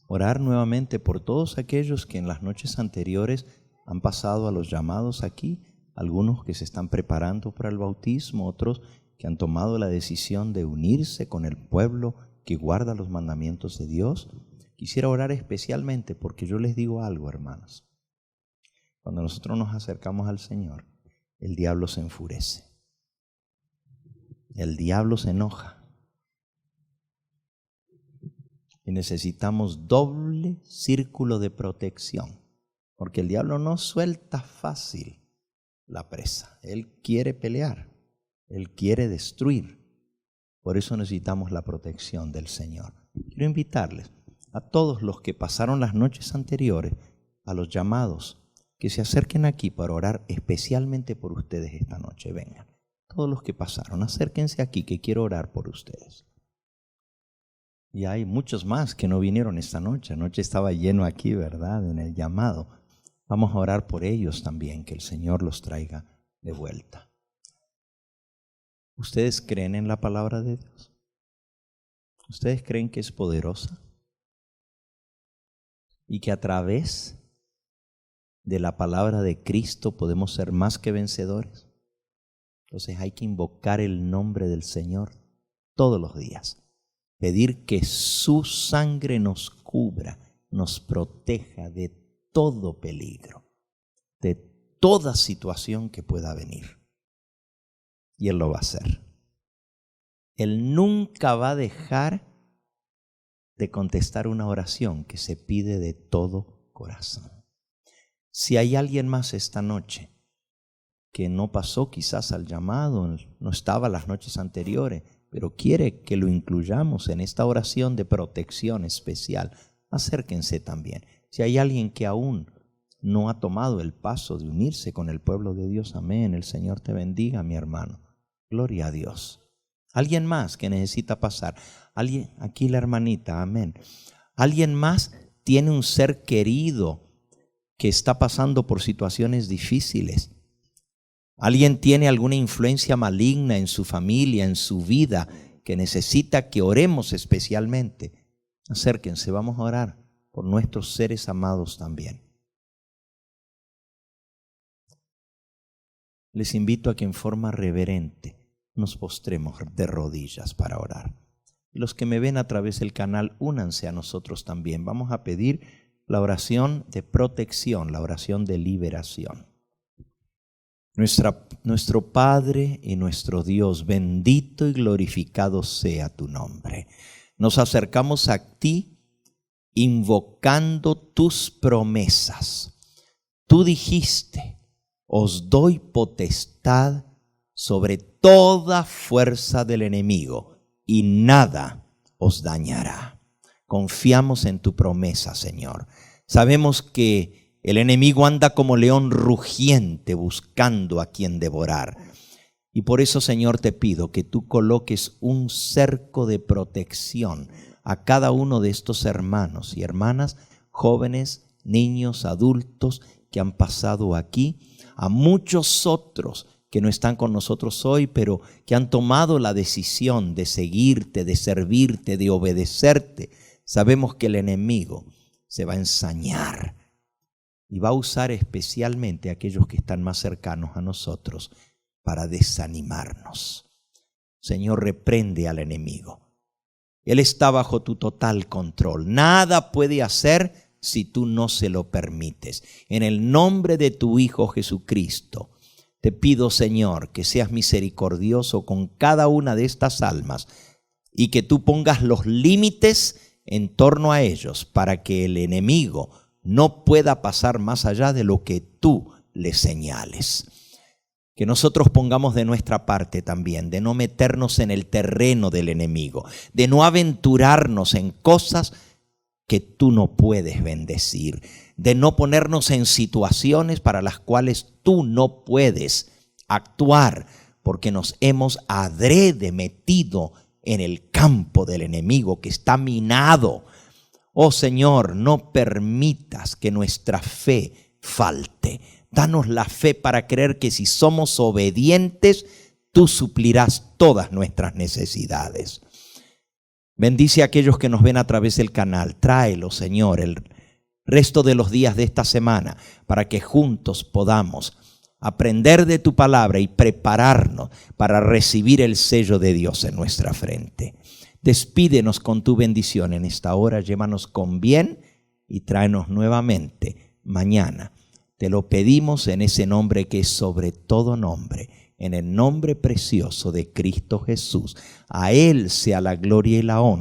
Orar nuevamente por todos aquellos que en las noches anteriores han pasado a los llamados aquí, algunos que se están preparando para el bautismo, otros que han tomado la decisión de unirse con el pueblo que guarda los mandamientos de Dios. Quisiera orar especialmente porque yo les digo algo, hermanos. Cuando nosotros nos acercamos al Señor, el diablo se enfurece. El diablo se enoja. Y necesitamos doble círculo de protección, porque el diablo no suelta fácil la presa. Él quiere pelear, él quiere destruir. Por eso necesitamos la protección del Señor. Quiero invitarles a todos los que pasaron las noches anteriores, a los llamados, que se acerquen aquí para orar especialmente por ustedes esta noche. Vengan, todos los que pasaron, acérquense aquí que quiero orar por ustedes. Y hay muchos más que no vinieron esta noche. Anoche estaba lleno aquí, ¿verdad? En el llamado. Vamos a orar por ellos también, que el Señor los traiga de vuelta. ¿Ustedes creen en la palabra de Dios? ¿Ustedes creen que es poderosa? Y que a través de la palabra de Cristo podemos ser más que vencedores. Entonces hay que invocar el nombre del Señor todos los días. Pedir que su sangre nos cubra, nos proteja de todo peligro, de toda situación que pueda venir. Y Él lo va a hacer. Él nunca va a dejar de contestar una oración que se pide de todo corazón. Si hay alguien más esta noche que no pasó quizás al llamado, no estaba las noches anteriores, pero quiere que lo incluyamos en esta oración de protección especial, acérquense también. Si hay alguien que aún no ha tomado el paso de unirse con el pueblo de Dios, amén, el Señor te bendiga, mi hermano. Gloria a Dios. Alguien más que necesita pasar. Alguien, aquí la hermanita, amén. Alguien más tiene un ser querido que está pasando por situaciones difíciles. Alguien tiene alguna influencia maligna en su familia, en su vida, que necesita que oremos especialmente. Acérquense, vamos a orar por nuestros seres amados también. Les invito a que en forma reverente nos postremos de rodillas para orar. Los que me ven a través del canal, únanse a nosotros también. Vamos a pedir la oración de protección, la oración de liberación. Nuestro Padre y nuestro Dios, bendito y glorificado sea tu nombre. Nos acercamos a ti invocando tus promesas. Tú dijiste, os doy potestad sobre toda fuerza del enemigo y nada os dañará. Confiamos en tu promesa, Señor. Sabemos que el enemigo anda como león rugiente buscando a quien devorar. Y por eso, Señor, te pido que tú coloques un cerco de protección a cada uno de estos hermanos y hermanas, jóvenes, niños, adultos que han pasado aquí, a muchos otros que no están con nosotros hoy, pero que han tomado la decisión de seguirte, de servirte, de obedecerte. Sabemos que el enemigo se va a ensañar y va a usar especialmente a aquellos que están más cercanos a nosotros para desanimarnos. Señor, reprende al enemigo. Él está bajo tu total control. Nada puede hacer si tú no se lo permites. En el nombre de tu Hijo Jesucristo, te pido, Señor, que seas misericordioso con cada una de estas almas y que tú pongas los límites en torno a ellos para que el enemigo no pueda pasar más allá de lo que tú le señales. Que nosotros pongamos de nuestra parte también, de no meternos en el terreno del enemigo, de no aventurarnos en cosas que tú no puedes bendecir, de no ponernos en situaciones para las cuales tú no puedes actuar, porque nos hemos adrede metido en el campo del enemigo que está minado. Oh Señor, no permitas que nuestra fe falte. Danos la fe para creer que si somos obedientes, tú suplirás todas nuestras necesidades. Bendice a aquellos que nos ven a través del canal. Tráelo, Señor, el resto de los días de esta semana para que juntos podamos aprender de tu palabra y prepararnos para recibir el sello de Dios en nuestra frente. Despídenos con tu bendición en esta hora. Llévanos con bien y tráenos nuevamente mañana. Te lo pedimos en ese nombre que es sobre todo nombre, en el nombre precioso de Cristo Jesús. A Él sea la gloria y la honra